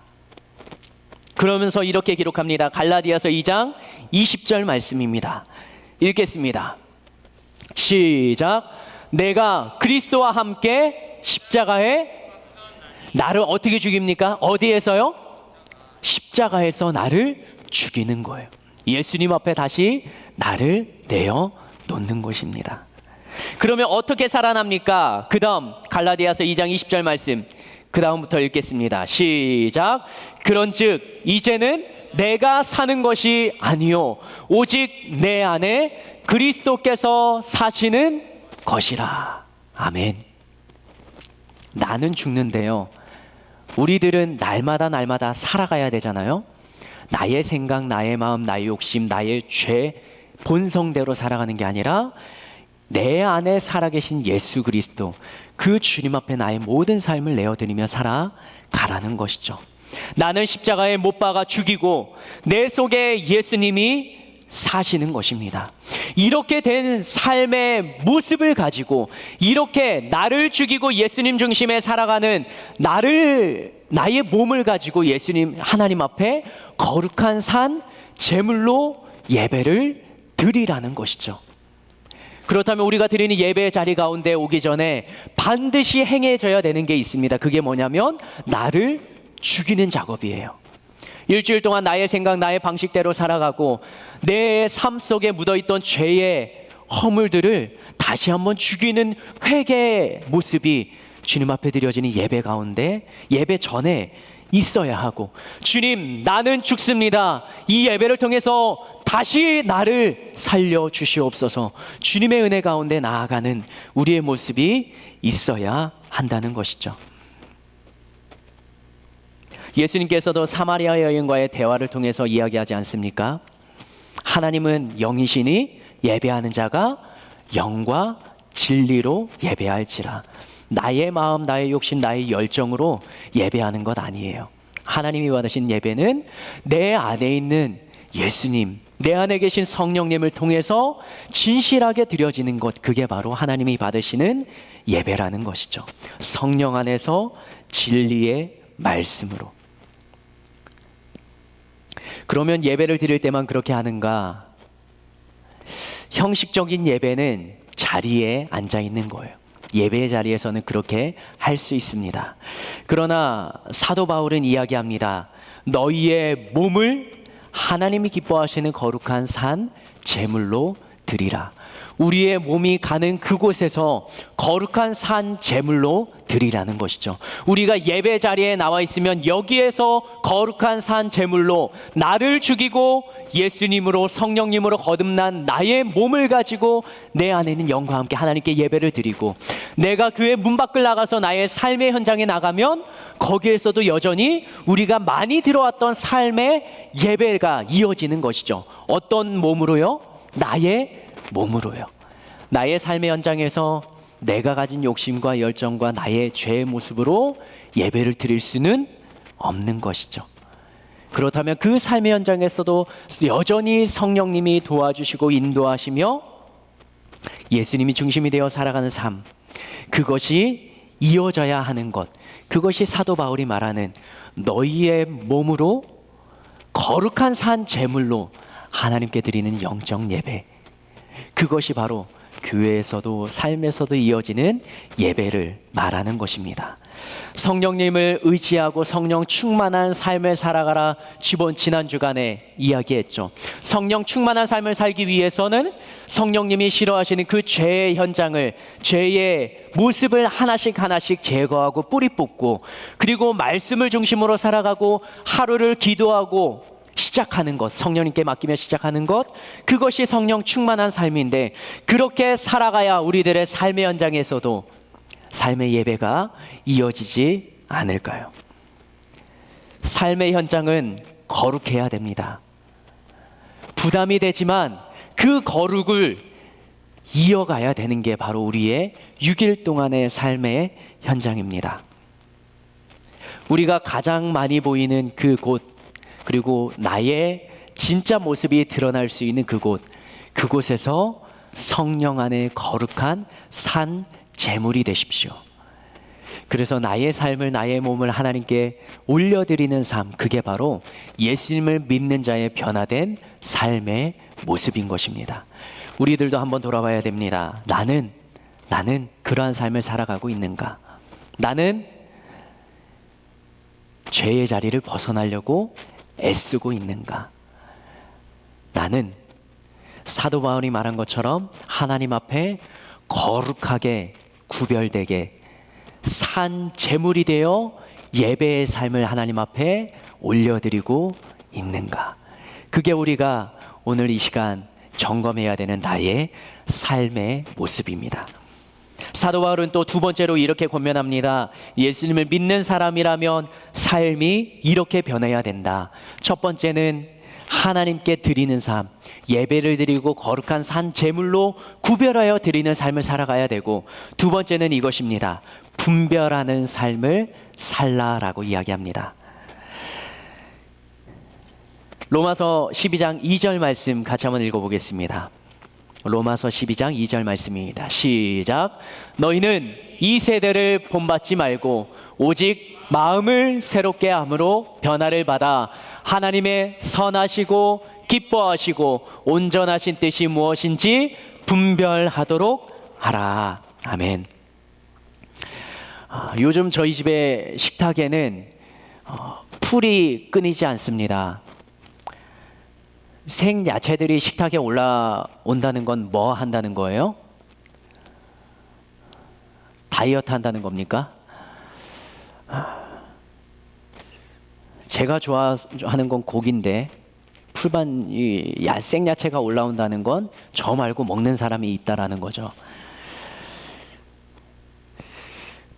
그러면서 이렇게 기록합니다. 갈라디아서 2장 20절 말씀입니다. 읽겠습니다. 시작. 내가 그리스도와 함께 십자가에 나를 어떻게 죽입니까? 어디에서요? 십자가에서 나를 죽이는 거예요. 예수님 앞에 다시 나를 내어 놓는 것입니다. 그러면 어떻게 살아납니까? 그 다음 갈라디아서 2장 20절 말씀 그 다음부터 읽겠습니다. 시작. 그런즉 이제는 내가 사는 것이 아니요 오직 내 안에 그리스도께서 사시는 것이라. 아멘. 나는 죽는데요, 우리들은 날마다 살아가야 되잖아요. 나의 생각, 나의 마음, 나의 욕심, 나의 죄 본성대로 살아가는 게 아니라 내 안에 살아계신 예수 그리스도, 그 주님 앞에 나의 모든 삶을 내어드리며 살아가라는 것이죠. 나는 십자가에 못 박아 죽이고 내 속에 예수님이 사시는 것입니다. 이렇게 된 삶의 모습을 가지고 이렇게 나를 죽이고 예수님 중심에 살아가는 나의 몸을 가지고 예수님 하나님 앞에 거룩한 산 제물로 예배를 드리라는 것이죠. 그렇다면 우리가 드리는 예배의 자리 가운데 오기 전에 반드시 행해져야 되는 게 있습니다. 그게 뭐냐면 나를 죽이는 작업이에요. 일주일 동안 나의 생각, 나의 방식대로 살아가고 내 삶 속에 묻어있던 죄의 허물들을 다시 한번 죽이는 회개의 모습이 주님 앞에 드려지는 예배 가운데 예배 전에 있어야 하고, 주님 나는 죽습니다, 이 예배를 통해서 다시 나를 살려 주시옵소서, 주님의 은혜 가운데 나아가는 우리의 모습이 있어야 한다는 것이죠. 예수님께서도 사마리아 여인과의 대화를 통해서 이야기하지 않습니까? 하나님은 영이시니 예배하는 자가 영과 진리로 예배할지라. 나의 마음, 나의 욕심, 나의 열정으로 예배하는 것 아니에요. 하나님이 받으신 예배는 내 안에 있는 예수님, 내 안에 계신 성령님을 통해서 진실하게 드려지는 것, 그게 바로 하나님이 받으시는 예배라는 것이죠. 성령 안에서 진리의 말씀으로. 그러면 예배를 드릴 때만 그렇게 하는가? 형식적인 예배는 자리에 앉아 있는 거예요. 예배의 자리에서는 그렇게 할 수 있습니다. 그러나 사도 바울은 이야기합니다. 너희의 몸을 하나님이 기뻐하시는 거룩한 산 제물로 드리라. 우리의 몸이 가는 그곳에서 거룩한 산 제물로 드리라는 것이죠. 우리가 예배 자리에 나와 있으면 여기에서 거룩한 산 제물로 나를 죽이고 예수님으로 성령님으로 거듭난 나의 몸을 가지고 내 안에 있는 영과 함께 하나님께 예배를 드리고, 내가 교회 문 밖을 나가서 나의 삶의 현장에 나가면 거기에서도 여전히 우리가 많이 들어왔던 삶의 예배가 이어지는 것이죠. 어떤 몸으로요? 나의 몸으로요. 나의 삶의 현장에서 내가 가진 욕심과 열정과 나의 죄의 모습으로 예배를 드릴 수는 없는 것이죠. 그렇다면 그 삶의 현장에서도 여전히 성령님이 도와주시고 인도하시며 예수님이 중심이 되어 살아가는 삶, 그것이 이어져야 하는 것, 그것이 사도 바울이 말하는 너희의 몸으로 거룩한 산 제물로 하나님께 드리는 영적 예배, 그것이 바로 교회에서도 삶에서도 이어지는 예배를 말하는 것입니다. 성령님을 의지하고 성령 충만한 삶을 살아가라, 지난 주간에 이야기했죠. 성령 충만한 삶을 살기 위해서는 성령님이 싫어하시는 그 죄의 현장을, 죄의 모습을 하나씩 하나씩 제거하고 뿌리 뽑고, 그리고 말씀을 중심으로 살아가고 하루를 기도하고 시작하는 것, 성령님께 맡기며 시작하는 것, 그것이 성령 충만한 삶인데, 그렇게 살아가야 우리들의 삶의 현장에서도 삶의 예배가 이어지지 않을까요? 삶의 현장은 거룩해야 됩니다. 부담이 되지만 그 거룩을 이어가야 되는 게 바로 우리의 6일 동안의 삶의 현장입니다. 우리가 가장 많이 보이는 그곳, 그리고 나의 진짜 모습이 드러날 수 있는 그곳에서 성령 안에 거룩한 산 제물이 되십시오. 그래서 나의 삶을, 나의 몸을 하나님께 올려드리는 삶, 그게 바로 예수님을 믿는 자의 변화된 삶의 모습인 것입니다. 우리들도 한번 돌아봐야 됩니다. 나는 그러한 삶을 살아가고 있는가? 나는 죄의 자리를 벗어나려고 애쓰고 있는가? 나는 사도 바울이 말한 것처럼 하나님 앞에 거룩하게 구별되게 산 제물이 되어 예배의 삶을 하나님 앞에 올려드리고 있는가? 그게 우리가 오늘 이 시간 점검해야 되는 나의 삶의 모습입니다. 사도 바울은 또 두 번째로 이렇게 권면합니다. 예수님을 믿는 사람이라면 삶이 이렇게 변해야 된다. 첫 번째는 하나님께 드리는 삶, 예배를 드리고 거룩한 산 제물로 구별하여 드리는 삶을 살아가야 되고, 두 번째는 이것입니다. 분별하는 삶을 살라라고 이야기합니다. 로마서 12장 2절 말씀 같이 한번 읽어보겠습니다. 로마서 12장 2절 말씀입니다. 시작. 너희는 이 세대를 본받지 말고 오직 마음을 새롭게 함으로 변화를 받아 하나님의 선하시고 기뻐하시고 온전하신 뜻이 무엇인지 분별하도록 하라. 아멘. 요즘 저희 집의 식탁에는 풀이 끊이지 않습니다. 생야채들이 식탁에 올라온다는 건 뭐 한다는 거예요? 다이어트 한다는 겁니까? 제가 좋아하는 건 고기인데 풀반 생야채가 올라온다는 건 저 말고 먹는 사람이 있다라는 거죠.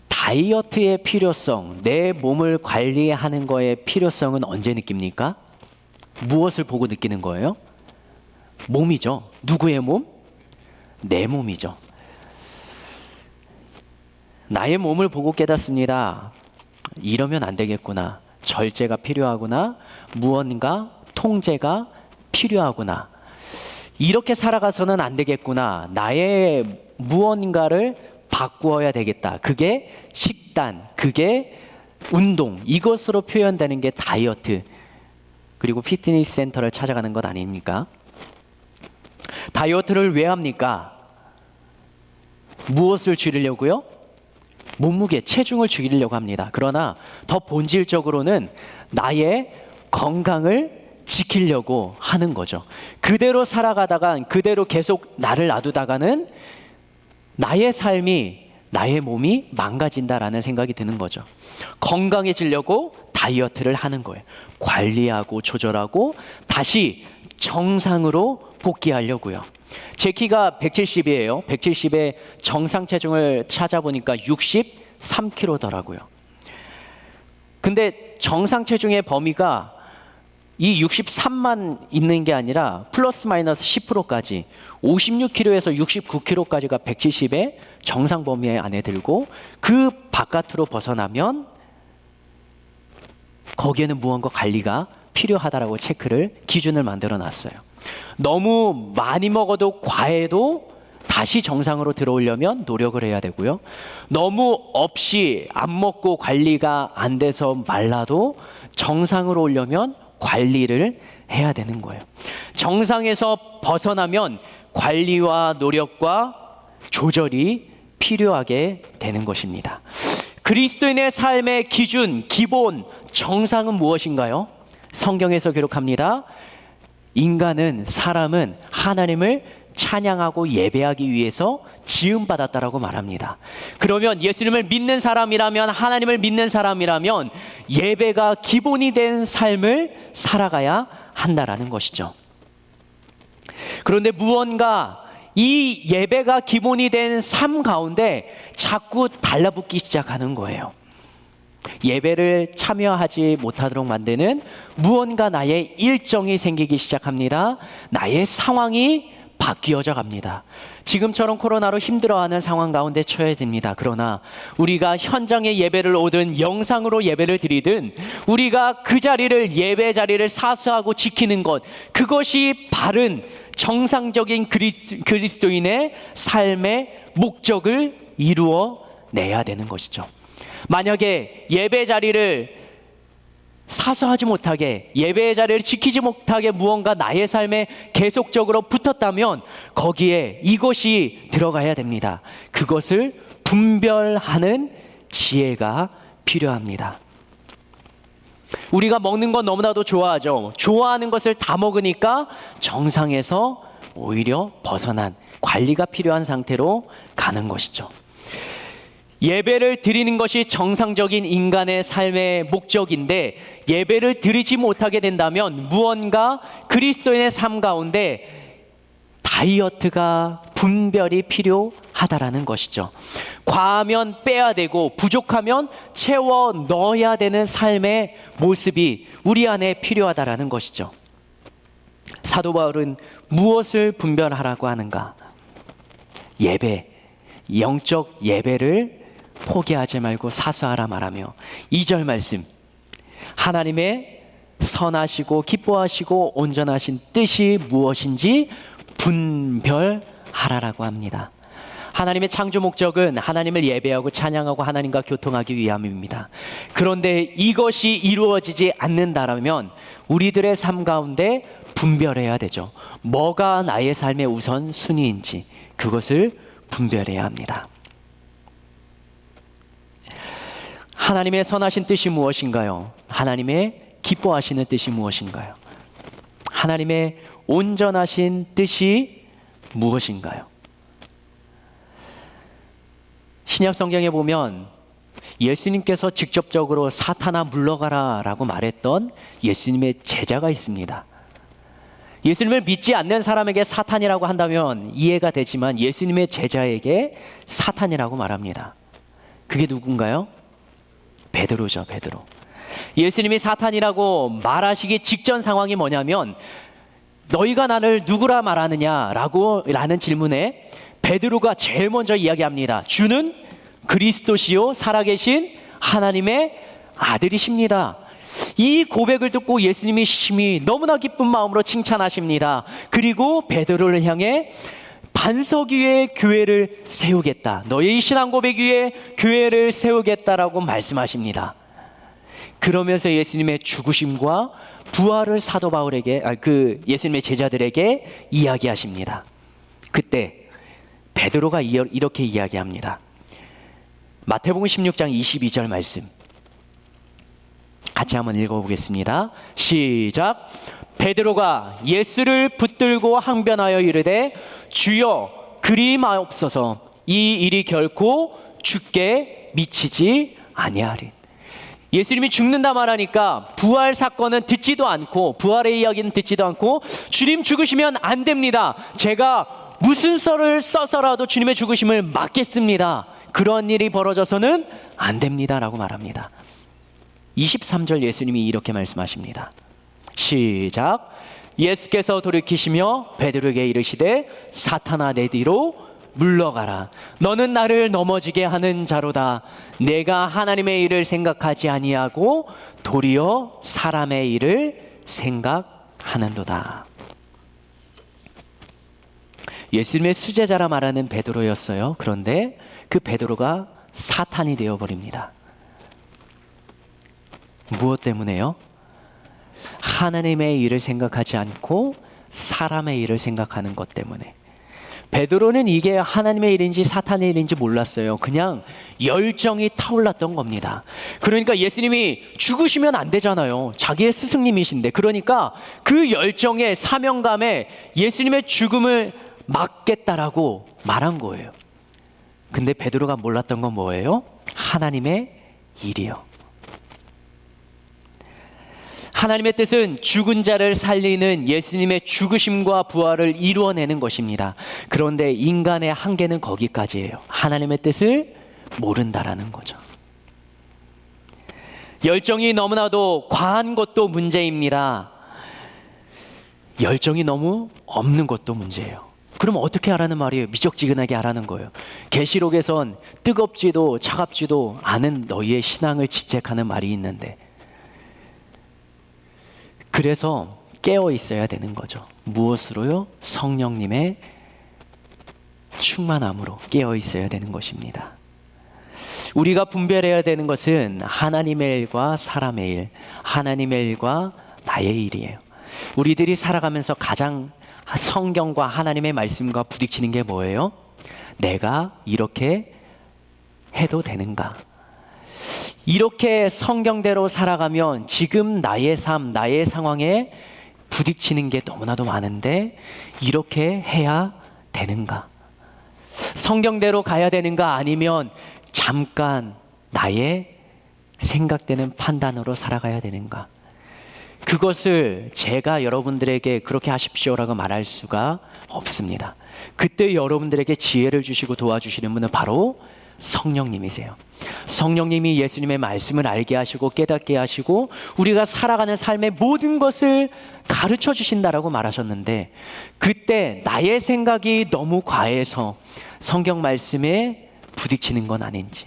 다이어트의 필요성, 내 몸을 관리하는 거의 필요성은 언제 느낍니까? 무엇을 보고 느끼는 거예요? 몸이죠. 누구의 몸? 내 몸이죠. 나의 몸을 보고 깨닫습니다. 이러면 안 되겠구나. 절제가 필요하구나. 무언가 통제가 필요하구나. 이렇게 살아가서는 안 되겠구나. 나의 무언가를 바꾸어야 되겠다. 그게 식단, 그게 운동, 이것으로 표현되는 게 다이어트, 그리고 피트니스 센터를 찾아가는 것 아닙니까? 다이어트를 왜 합니까? 무엇을 줄이려고요? 몸무게, 체중을 줄이려고 합니다. 그러나 더 본질적으로는 나의 건강을 지키려고 하는 거죠. 그대로 살아가다가 그대로 계속 나를 놔두다가는 나의 삶이, 나의 몸이 망가진다라는 생각이 드는 거죠. 건강해지려고 다이어트를 하는 거예요. 관리하고 조절하고 다시 정상으로 복귀하려고요. 제 키가 170이에요. 170에 정상 체중을 찾아보니까 63kg더라고요. 근데 정상 체중의 범위가 이 63만 있는 게 아니라 플러스 마이너스 10%까지 56kg에서 69kg까지가 170의 정상 범위 안에 들고, 그 바깥으로 벗어나면 거기에는 무언가 관리가 필요하다라고 기준을 만들어 놨어요. 너무 많이 먹어도 과해도 다시 정상으로 들어오려면 노력을 해야 되고요. 너무 없이 안 먹고 관리가 안 돼서 말라도 정상으로 오려면 관리를 해야 되는 거예요. 정상에서 벗어나면 관리와 노력과 조절이 필요하게 되는 것입니다. 그리스도인의 삶의 기준, 기본, 정상은 무엇인가요? 성경에서 기록합니다. 사람은 하나님을 찬양하고 예배하기 위해서 지음받았다라고 말합니다. 그러면 예수님을 믿는 사람이라면, 하나님을 믿는 사람이라면 예배가 기본이 된 삶을 살아가야 한다라는 것이죠. 그런데 무언가 이 예배가 기본이 된 삶 가운데 자꾸 달라붙기 시작하는 거예요. 예배를 참여하지 못하도록 만드는 무언가 나의 일정이 생기기 시작합니다. 나의 상황이 바뀌어져 갑니다. 지금처럼 코로나로 힘들어하는 상황 가운데 처해집니다. 그러나 우리가 현장에 예배를 오든 영상으로 예배를 드리든 우리가 그 자리를, 예배 자리를 사수하고 지키는 것, 그것이 바른 정상적인 그리스도인의 삶의 목적을 이루어 내야 되는 것이죠. 만약에 예배 자리를 사수하지 못하게, 예배의 자리를 지키지 못하게 무언가 나의 삶에 계속적으로 붙었다면 거기에 이것이 들어가야 됩니다. 그것을 분별하는 지혜가 필요합니다. 우리가 먹는 건 너무나도 좋아하죠. 좋아하는 것을 다 먹으니까 정상에서 오히려 벗어난, 관리가 필요한 상태로 가는 것이죠. 예배를 드리는 것이 정상적인 인간의 삶의 목적인데 예배를 드리지 못하게 된다면 무언가 그리스도인의 삶 가운데 다이어트가, 분별이 필요하다라는 것이죠. 과하면 빼야 되고 부족하면 채워 넣어야 되는 삶의 모습이 우리 안에 필요하다라는 것이죠. 사도 바울은 무엇을 분별하라고 하는가? 예배, 영적 예배를 포기하지 말고 사수하라 말하며 2절 말씀, 하나님의 선하시고 기뻐하시고 온전하신 뜻이 무엇인지 분별하라라고 합니다. 하나님의 창조 목적은 하나님을 예배하고 찬양하고 하나님과 교통하기 위함입니다. 그런데 이것이 이루어지지 않는다면 우리들의 삶 가운데 분별해야 되죠. 뭐가 나의 삶의 우선순위인지 그것을 분별해야 합니다. 하나님의 선하신 뜻이 무엇인가요? 하나님의 기뻐하시는 뜻이 무엇인가요? 하나님의 온전하신 뜻이 무엇인가요? 신약 성경에 보면 예수님께서 직접적으로 사탄아 물러가라 라고 말했던 예수님의 제자가 있습니다. 예수님을 믿지 않는 사람에게 사탄이라고 한다면 이해가 되지만 예수님의 제자에게 사탄이라고 말합니다. 그게 누군가요? 베드로죠, 베드로. 예수님이 사탄이라고 말하시기 직전 상황이 뭐냐면 너희가 나를 누구라 말하느냐 라는 질문에 베드로가 제일 먼저 이야기합니다. 주는 그리스도시요 살아계신 하나님의 아들이십니다. 이 고백을 듣고 예수님이 심히 너무나 기쁜 마음으로 칭찬하십니다. 그리고 베드로를 향해 반석 위에 교회를 세우겠다. 너의 신앙 고백 위에 교회를 세우겠다라고 말씀하십니다. 그러면서 예수님의 죽으심과 부활을 사도 바울에게 예수님의 제자들에게 이야기하십니다. 그때 베드로가 이렇게 이야기합니다. 마태복음 16장 22절 말씀 같이 한번 읽어보겠습니다. 시작. 베드로가 예수를 붙들고 항변하여 이르되 주여 그리 마옵소서 이 일이 결코 주께 미치지 아니하리. 예수님이 죽는다 말하니까 부활 사건은 듣지도 않고 부활의 이야기는 듣지도 않고 주님 죽으시면 안 됩니다. 제가 무슨 썰을 써서라도 주님의 죽으심을 막겠습니다. 그런 일이 벌어져서는 안 됩니다 라고 말합니다. 23절 예수님이 이렇게 말씀하십니다. 시작. 예수께서 돌이키시며 베드로에게 이르시되 사탄아 내 뒤로 물러가라. 너는 나를 넘어지게 하는 자로다. 내가 하나님의 일을 생각하지 아니하고 도리어 사람의 일을 생각하는도다. 예수님의 수제자라 말하는 베드로였어요. 그런데 그 베드로가 사탄이 되어버립니다. 무엇 때문에요? 하나님의 일을 생각하지 않고 사람의 일을 생각하는 것 때문에. 베드로는 이게 하나님의 일인지 사탄의 일인지 몰랐어요. 그냥 열정이 타올랐던 겁니다. 그러니까 예수님이 죽으시면 안 되잖아요. 자기의 스승님이신데. 그러니까 그 열정에 사명감에 예수님의 죽음을 막겠다라고 말한 거예요. 근데 베드로가 몰랐던 건 뭐예요? 하나님의 일이요. 하나님의 뜻은 죽은 자를 살리는 예수님의 죽으심과 부활을 이루어내는 것입니다. 그런데 인간의 한계는 거기까지예요. 하나님의 뜻을 모른다라는 거죠. 열정이 너무나도 과한 것도 문제입니다. 열정이 너무 없는 것도 문제예요. 그럼 어떻게 하라는 말이에요? 미적지근하게 하라는 거예요. 계시록에선 뜨겁지도 차갑지도 않은 너희의 신앙을 지적하는 말이 있는데 그래서 깨어 있어야 되는 거죠. 무엇으로요? 성령님의 충만함으로 깨어 있어야 되는 것입니다. 우리가 분별해야 되는 것은 하나님의 일과 사람의 일, 하나님의 일과 나의 일이에요. 우리들이 살아가면서 가장 성경과 하나님의 말씀과 부딪히는 게 뭐예요? 내가 이렇게 해도 되는가? 이렇게 성경대로 살아가면 지금 나의 삶, 나의 상황에 부딪히는 게 너무나도 많은데 이렇게 해야 되는가? 성경대로 가야 되는가? 아니면 잠깐 나의 생각되는 판단으로 살아가야 되는가? 그것을 제가 여러분들에게 그렇게 하십시오라고 말할 수가 없습니다. 그때 여러분들에게 지혜를 주시고 도와주시는 분은 바로 성령님이세요. 성령님이 예수님의 말씀을 알게 하시고 깨닫게 하시고 우리가 살아가는 삶의 모든 것을 가르쳐 주신다라고 말하셨는데 그때 나의 생각이 너무 과해서 성경 말씀에 부딪히는 건 아닌지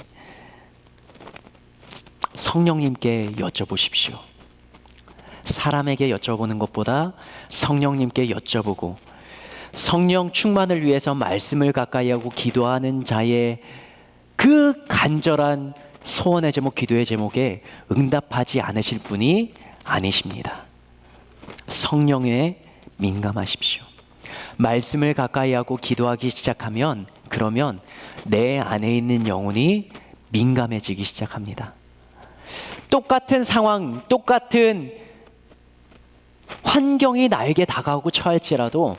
성령님께 여쭤보십시오. 사람에게 여쭤보는 것보다 성령님께 여쭤보고 성령 충만을 위해서 말씀을 가까이 하고 기도하는 자의 그 간절한 소원의 제목, 기도의 제목에 응답하지 않으실 분이 아니십니다. 성령에 민감하십시오. 말씀을 가까이 하고 기도하기 시작하면 그러면 내 안에 있는 영혼이 민감해지기 시작합니다. 똑같은 상황, 똑같은 환경이 나에게 다가오고 처할지라도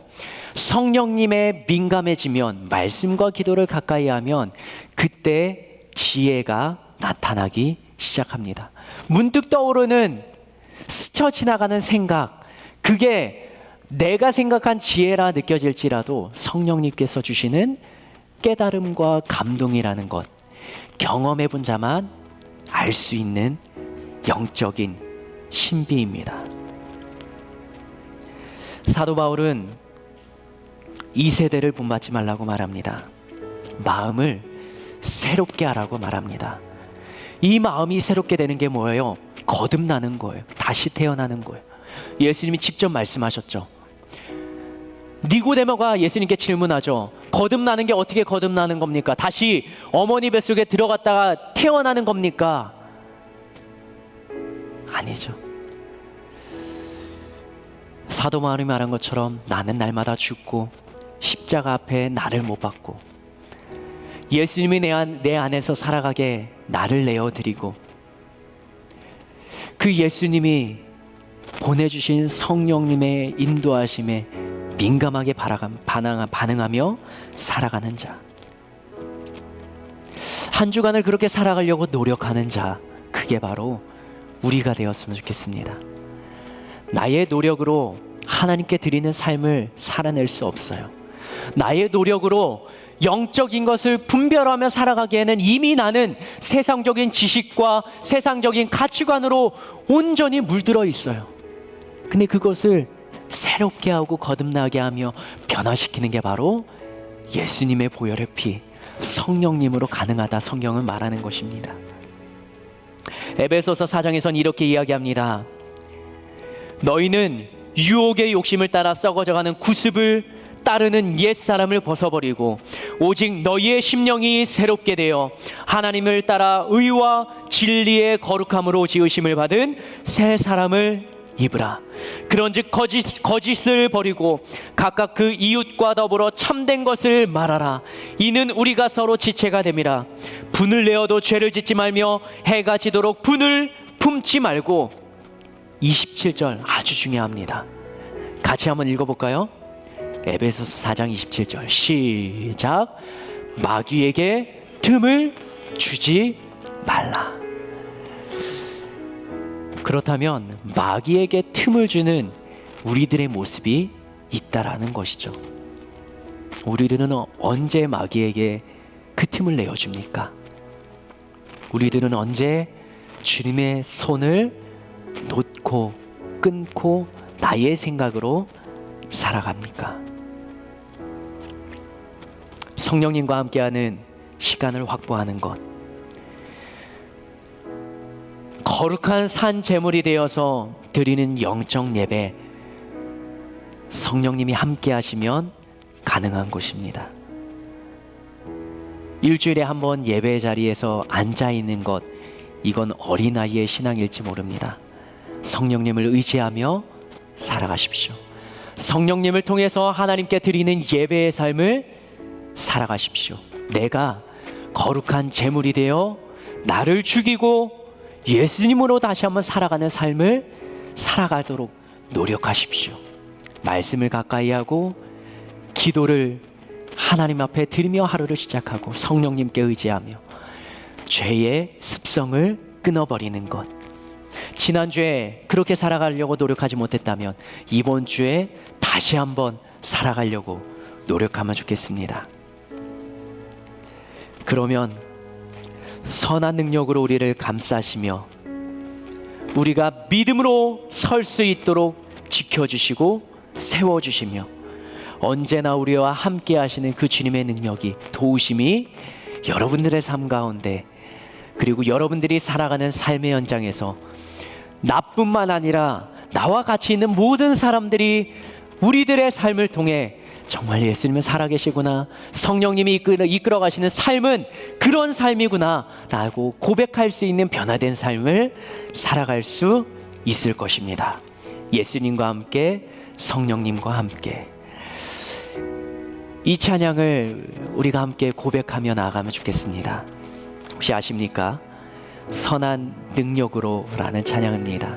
성령님의 민감해지면, 말씀과 기도를 가까이 하면 그때 지혜가 나타나기 시작합니다. 문득 떠오르는 스쳐 지나가는 생각, 그게 내가 생각한 지혜라 느껴질지라도 성령님께서 주시는 깨달음과 감동이라는 것, 경험해 본 자만 알 수 있는 영적인 신비입니다. 사도 바울은 이 세대를 본받지 말라고 말합니다. 마음을 새롭게 하라고 말합니다. 이 마음이 새롭게 되는 게 뭐예요? 거듭나는 거예요. 다시 태어나는 거예요. 예수님이 직접 말씀하셨죠. 니고데모가 예수님께 질문하죠. 거듭나는 게 어떻게 거듭나는 겁니까? 다시 어머니 뱃속에 들어갔다가 태어나는 겁니까? 아니죠. 사도 바울이 말한 것처럼 나는 날마다 죽고 십자가 앞에 나를 못 박고 예수님이 내 안에서 살아가게 나를 내어드리고 그 예수님이 보내주신 성령님의 인도하심에 민감하게 반응하며 살아가는 자, 한 주간을 그렇게 살아가려고 노력하는 자, 그게 바로 우리가 되었으면 좋겠습니다. 나의 노력으로 하나님께 드리는 삶을 살아낼 수 없어요. 나의 노력으로 영적인 것을 분별하며 살아가기에는 이미 나는 세상적인 지식과 세상적인 가치관으로 온전히 물들어 있어요. 근데 그것을 새롭게 하고 거듭나게 하며 변화시키는 게 바로 예수님의 보혈의 피, 성령님으로 가능하다 성경은 말하는 것입니다. 에베소서 4장에서는 이렇게 이야기합니다. 너희는 유혹의 욕심을 따라 썩어져가는 구습을 따르는 옛사람을 벗어버리고 오직 너희의 심령이 새롭게 되어 하나님을 따라 의와 진리의 거룩함으로 지으심을 받은 새 사람을 입으라. 그런즉 거짓을 버리고 각각 그 이웃과 더불어 참된 것을 말하라. 이는 우리가 서로 지체가 됨이라. 분을 내어도 죄를 짓지 말며 해가 지도록 분을 품지 말고. 27절 아주 중요합니다. 같이 한번 읽어볼까요? 에베소서 4장 27절 시작. 마귀에게 틈을 주지 말라. 그렇다면 마귀에게 틈을 주는 우리들의 모습이 있다라는 것이죠. 우리들은 언제 마귀에게 그 틈을 내어줍니까? 우리들은 언제 주님의 손을 놓고 끊고 나의 생각으로 살아갑니까? 성령님과 함께하는 시간을 확보하는 것, 거룩한 산 제물이 되어서 드리는 영적 예배, 성령님이 함께 하시면 가능한 것입니다. 일주일에 한 번 예배 자리에서 앉아 있는 것, 이건 어린아이의 신앙일지 모릅니다. 성령님을 의지하며 살아가십시오. 성령님을 통해서 하나님께 드리는 예배의 삶을 살아가십시오. 내가 거룩한 제물이 되어 나를 죽이고 예수님으로 다시 한번 살아가는 삶을 살아가도록 노력하십시오. 말씀을 가까이 하고 기도를 하나님 앞에 드리며 하루를 시작하고 성령님께 의지하며 죄의 습성을 끊어버리는 것. 지난주에 그렇게 살아가려고 노력하지 못했다면 이번 주에 다시 한번 살아가려고 노력하면 좋겠습니다. 그러면 선한 능력으로 우리를 감싸시며 우리가 믿음으로 설 수 있도록 지켜주시고 세워주시며 언제나 우리와 함께 하시는 그 주님의 능력이, 도우심이 여러분들의 삶 가운데 그리고 여러분들이 살아가는 삶의 현장에서 나뿐만 아니라 나와 같이 있는 모든 사람들이 우리들의 삶을 통해 정말 예수님은 살아계시구나, 성령님이 이끌어 가시는 삶은 그런 삶이구나 라고 고백할 수 있는 변화된 삶을 살아갈 수 있을 것입니다. 예수님과 함께, 성령님과 함께. 이 찬양을 우리가 함께 고백하며 나아가면 좋겠습니다. 혹시 아십니까? 선한 능력으로 라는 찬양입니다.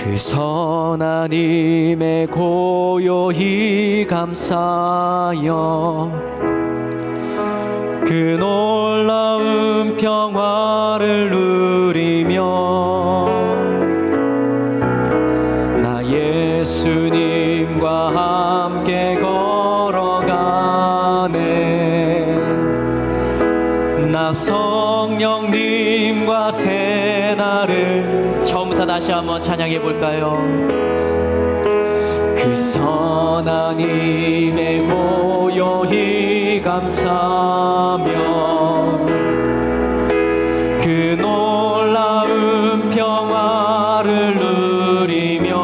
그 선한 힘에 고요히 감사하여 그 놀라운 평화를 누리며 나 예수님과 함께 걸어가네. 나 성령님과 새날을 처음부터 다시 한번 찬양해 볼까요? 그 선한 힘에 고요히 감사하며 그 놀라운 평화를 누리며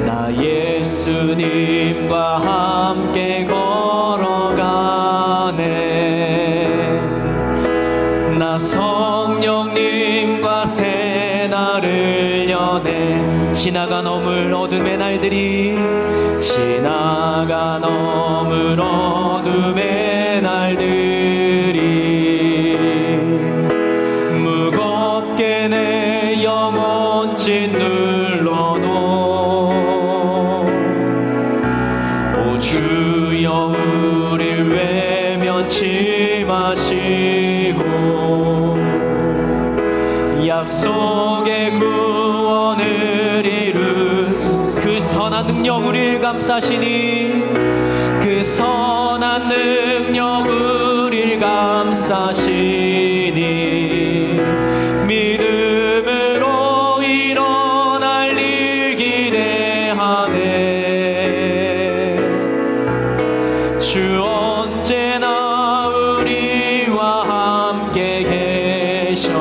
나 예수님과 함께 걸어가네. 나 성령님과 새날을 여네. 지나가 넘을 어둠의 날들이 지나가 넘을 어둠의 날들이 무겁게 내 영혼 짓눌러도 오 주여 우릴 외면치 마시고 약속의 구원을 이룬 그 선한 능력 우리를 감싸시니 그 선한 능력 우리를 감싸시니 믿음으로 일어날 일 기대하네. 주 언제나 우리와 함께 계셔.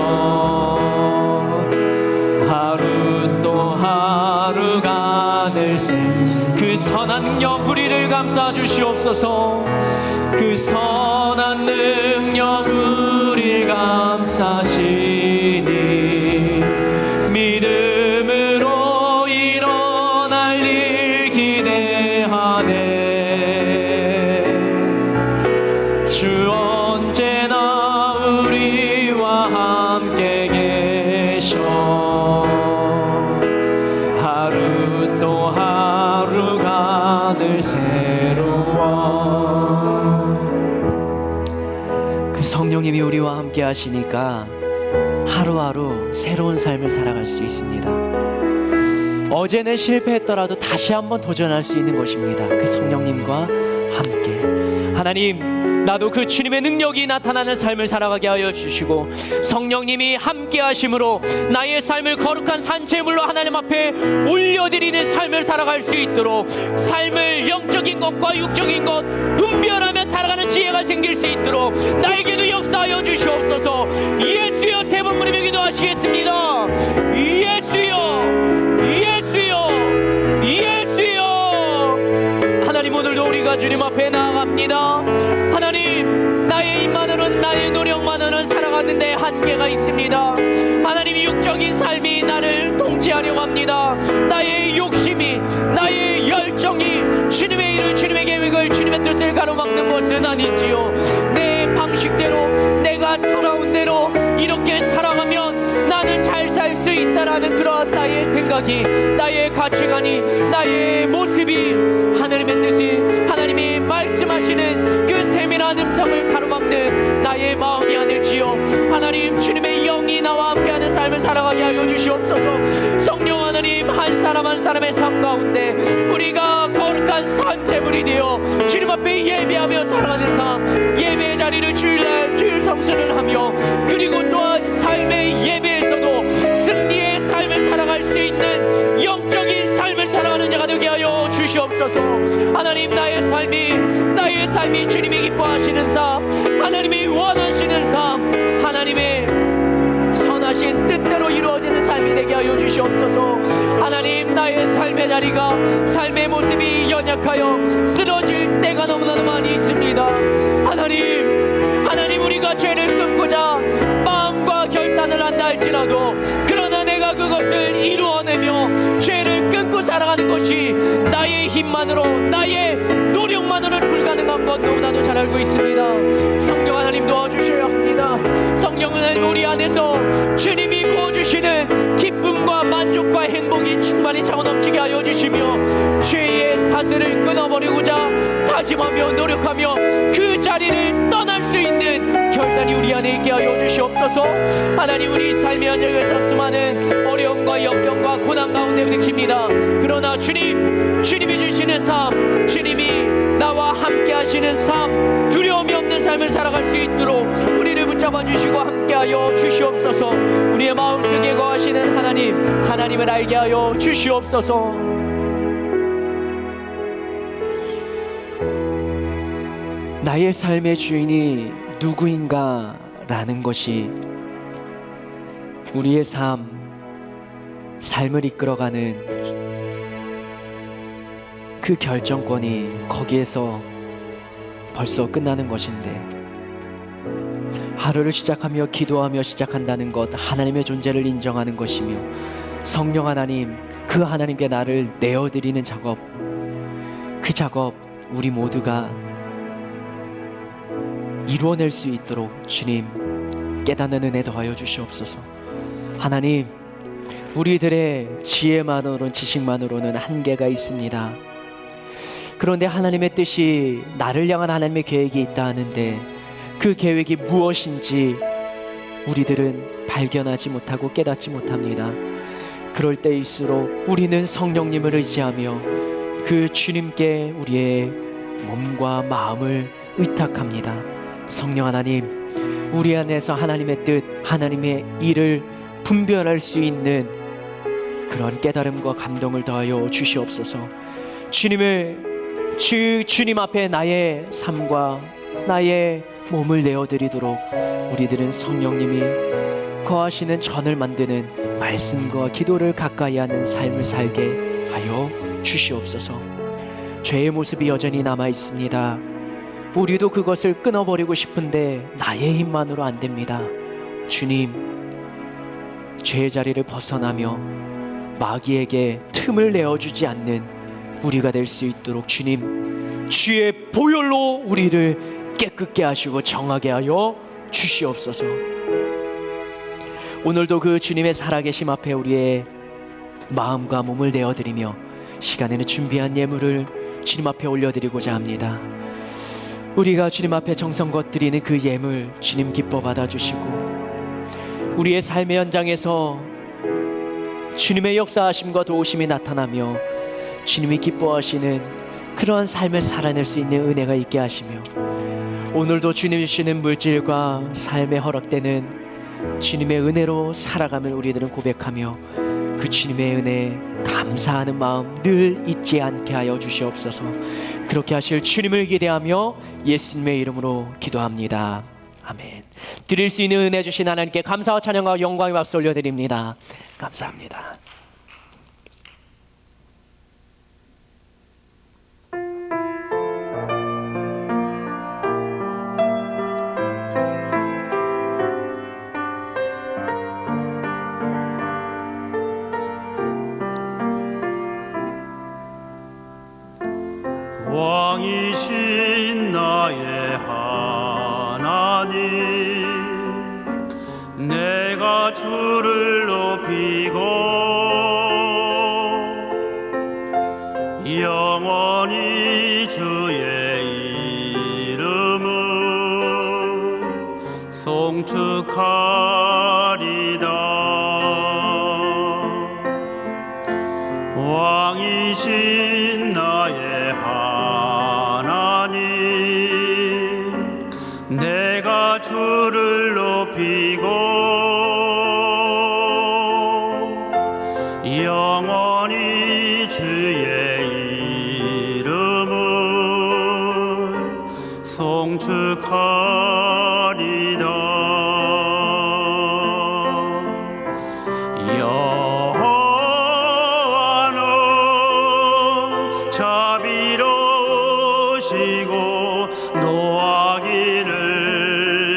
하루 또 하루가 늘새 그 선한 능력 우리를 감싸 주시옵소서. 그 선한 능력 우리를 감싸시니 믿음으로 일어날 일 기대하네. 주 언제나 우리와 함께 계셔. 하루 또 하루가 늘 새로워. 그 성령님이 우리와 함께 하시니까 하루하루 새로운 삶을 살아갈 수 있습니다. 어제는 실패했더라도 다시 한번 도전할 수 있는 것입니다. 그 성령님과 함께. 하나님, 나도 그 주님의 능력이 나타나는 삶을 살아가게 하여 주시고 성령님이 함께 하심으로 나의 삶을 거룩한 산제물로 하나님 앞에 올려드리는 삶을 살아갈 수 있도록 삶을 영적인 것과 육적인 것 분별하며 살아가는 지혜가 생길 수 있도록 나에게도 역사하여 주시옵소서. 예수여 세 번 부르며 기도하시겠습니다. 예수여, 예수여, 예수여. 하나님, 오늘도 우리가 주님 앞에 나아갑니다. 하나님, 나의 힘만으로는, 나의 노력만으로는 살아가는데 한계가 있습니다. 하나님, 육적인 삶이 나를 통치하려고 합니다. 나의 욕심이, 나의 열정이 주님의 일을, 주님의 계획을, 주님의 뜻을 가로막는 것은 아니지요. 내 방식대로, 내가 살아온 대로 이렇게 살아가면 나는 잘 살 수 있다라는 그러한 나의 생각이, 나의 가치관이, 나의 모습이 하나님의 뜻이, 하나님이 말씀하시는 그 세밀한 음성을 가로막는 나의 마음이 아닐지요. 하나님, 주님의 영이 나와 함께하는 삶을 살아가게 하여 주시옵소서. 성령 하나님, 한 사람 한 사람의 삶 가운데 우리가 거룩한 산제물이 되어 주님 앞에 예배하며 살아가는 삶, 예배의 자리를 주일날 주일 성수를 하며 그리고 또한 삶의 예배에서도 승리의 삶을 살아갈 수 있는 영적인 삶을 살아가는 자가 되게 하여 주시옵소서. 하나님, 나의 삶이 주님이 기뻐하시는 삶, 하나님이 원하시는 삶, 하나님의 선하신 뜻대로 이루어지는 삶이 되게 하여 주시옵소서. 하나님, 나의 삶의 자리가, 삶의 모습이 연약하여 쓰러질 때가 너무나도 많이 있습니다. 하나님, 우리가 죄를 끊고자 마음과 결단을 한다 할지라도 그러나 내가 그것을 이루어내며 죄를 끊고 살아가는 것이 나의 힘만으로, 나의 노력만으로는 불가능한 것 너무나도 잘 알고 있습니다. 성령 하나님, 도와주셔야 합니다. 부어주시고자 성령은 우리 안에서 주님이 부어주시는 기쁨과 만족과 행복이 충만히 차고 넘치게 하여 주시며 죄의 사슬을 끊어버리고자 다짐하며 노력하며 그 자리를 떠날 수 있는 결단이 우리 안에 있게 하여 주시옵소서. 하나님, 우리 삶의 현장에서 수많은 어려움과 역경과 고난 가운데 부딪힙니다. 그러나 주님이 주시는 삶, 주님이 나와 함께 하시는 삶, 두려움이 없는 삶을 살아갈 수 있도록 우리를 붙잡아 주시고 함께하여 주시옵소서. 우리의 마음속에 거하시는 하나님을 알게 하여 주시옵소서. 나의 삶의 주인이 누구인가 라는 것이 우리의 삶을 이끌어가는 그 결정권이 거기에서 벌써 끝나는 것인데, 하루를 시작하며 기도하며 시작한다는 것, 하나님의 존재를 인정하는 것이며 성령 하나님, 그 하나님께 나를 내어드리는 작업, 그 작업 우리 모두가 이루어낼 수 있도록 주님 깨닫는 은혜 더하여 주시옵소서. 하나님, 우리들의 지혜만으로는, 지식만으로는 한계가 있습니다. 그런데 하나님의 뜻이, 나를 향한 하나님의 계획이 있다 하는데 그 계획이 무엇인지 우리들은 발견하지 못하고 깨닫지 못합니다. 그럴 때일수록 우리는 성령님을 의지하며 그 주님께 우리의 몸과 마음을 의탁합니다. 성령 하나님, 우리 안에서 하나님의 뜻, 하나님의 일을 분별할 수 있는 그런 깨달음과 감동을 더하여 주시옵소서. 주님 앞에 나의 삶과 나의 몸을 내어드리도록 우리들은 성령님이 거하시는 전을 만드는 말씀과 기도를 가까이 하는 삶을 살게 하여 주시옵소서. 죄의 모습이 여전히 남아 있습니다. 우리도 그것을 끊어버리고 싶은데 나의 힘만으로 안 됩니다. 주님, 죄의 자리를 벗어나며 마귀에게 틈을 내어주지 않는 우리가 될 수 있도록 주님, 주의 보혈로 우리를 깨끗게 하시고 정하게 하여 주시옵소서. 오늘도 그 주님의 살아계심 앞에 우리의 마음과 몸을 내어드리며 시간에는 준비한 예물을 주님 앞에 올려드리고자 합니다. 우리가 주님 앞에 정성껏 드리는 그 예물 주님 기뻐 받아주시고, 우리의 삶의 현장에서 주님의 역사하심과 도우심이 나타나며 주님이 기뻐하시는 그러한 삶을 살아낼 수 있는 은혜가 있게 하시며, 오늘도 주님 주시는 물질과 삶에 허락되는 주님의 은혜로 살아감을 우리들은 고백하며 그 주님의 은혜에 감사하는 마음 늘 잊지 않게 하여 주시옵소서. 그렇게 하실 주님을 기대하며 예수님의 이름으로 기도합니다. 아멘. 드릴 수 있는 은혜 주신 하나님께 감사와 찬양과 영광의 박수 올려드립니다. 감사합니다. 왕이신 나의 하나님, 내가 주를 높이고 영원히 주의 이름을 송축하리다. 왕이신 나의 하나님, 내가 주를 높이고 영원히 주의 이름을 송축하리다. 여호와는 자비로우시고 노하기를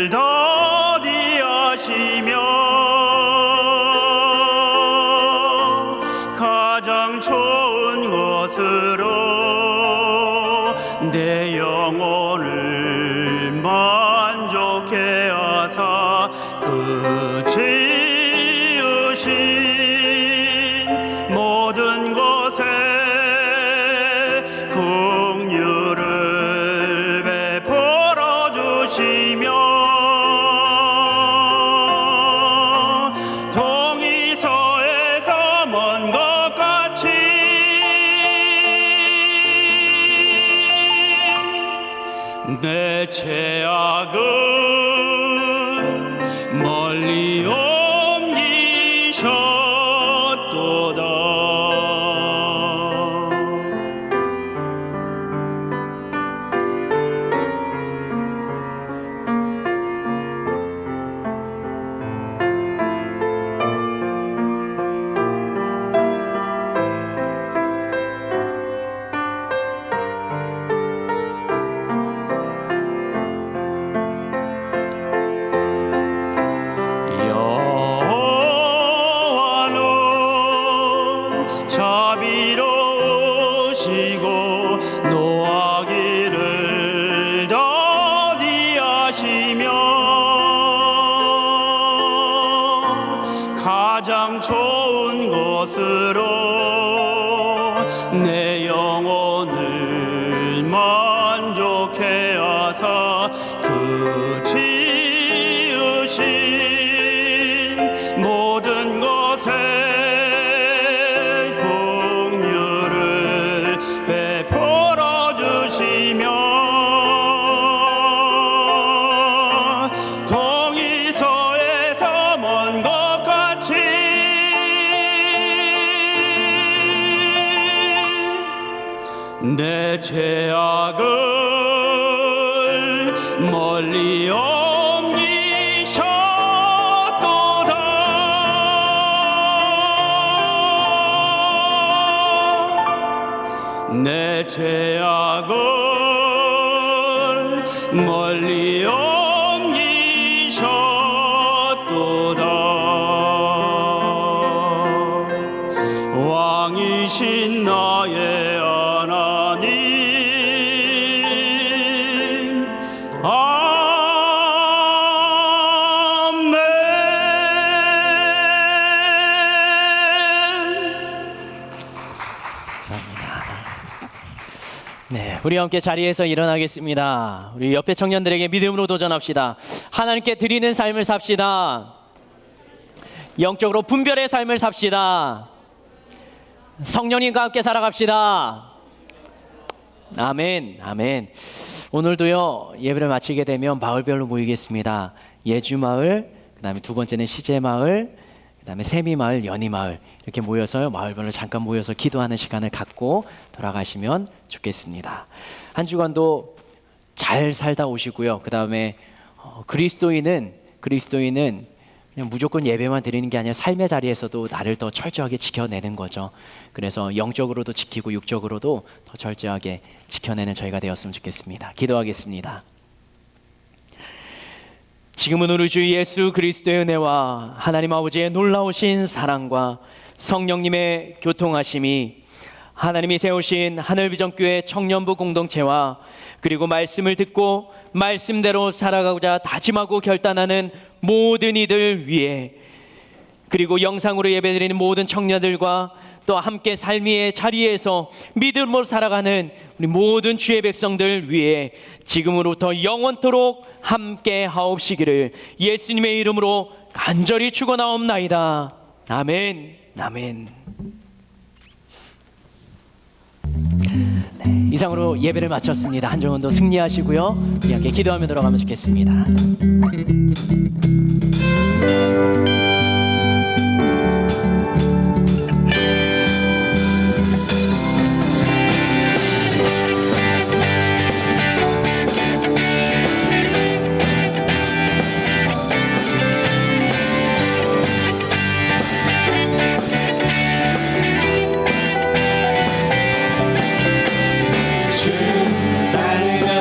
더디하시며 가장 좋은 것으로 내 영혼을 만족해 하사 모든 것에 긍휼을 베풀어 주시며 동이서에서 먼 것 같이 내 죄악을 멀리 옮기셨도다. 여호와는 자비로우시고 노하기를 더디하시며 가장 좋은 것으로 내 영혼을 만족해 하사 그 지으신 모든 것에 긍휼을 베풀어 주시며 동이서에서 먼 것 같이 내 죄악을 멀리 옮기셨도다. 내 죄악을 멀리 옮기셨도다. 왕이신 나의 하나님 네, 우리 함께 자리에서 일어나겠습니다. 우리 옆에 청년들에게 믿음으로 도전합시다. 하나님께 드리는 삶을 삽시다. 영적으로 분별의 삶을 삽시다. 성령님과 함께 살아갑시다. 아멘, 아멘. 오늘도요, 예배를 마치게 되면 마을별로 모이겠습니다. 예주마을, 그 다음에 두 번째는 시제마을, 그 다음에 세미마을, 연희마을 이렇게 모여서 마을별로 잠깐 모여서 기도하는 시간을 갖고 돌아가시면 좋겠습니다. 한 주간도 잘 살다 오시고요. 그 다음에 그리스도인은 그냥 무조건 예배만 드리는 게 아니라 삶의 자리에서도 나를 더 철저하게 지켜내는 거죠. 그래서 영적으로도 지키고 육적으로도 더 철저하게 지켜내는 저희가 되었으면 좋겠습니다. 기도하겠습니다. 지금은 우리 주 예수 그리스도의 은혜와 하나님 아버지의 놀라우신 사랑과 성령님의 교통하심이 하나님이 세우신 하늘비전교회 청년부 공동체와 그리고 말씀을 듣고 말씀대로 살아가고자 다짐하고 결단하는 모든 이들 위해, 그리고 영상으로 예배드리는 모든 청년들과 또 함께 삶의 자리에서 믿음으로 살아가는 우리 모든 주의 백성들 위해 지금으로부터 영원토록 함께 하옵시기를 예수님의 이름으로 간절히 축원하옵나이다. 아멘. 아멘. 네, 이상으로 예배를 마쳤습니다. 한 주간도 승리하시고요. 우리 함께 기도하며 들어가면 좋겠습니다.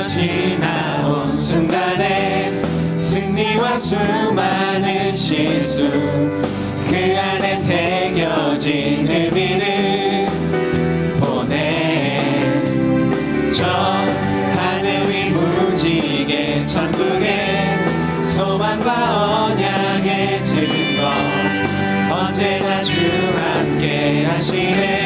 지나온 순간에 승리와 수많은 실수 그 안에 새겨진 의미를 보내 저 하늘 위 무지개 천국에 소망과 언약의 증거 언제나 주 함께 하시네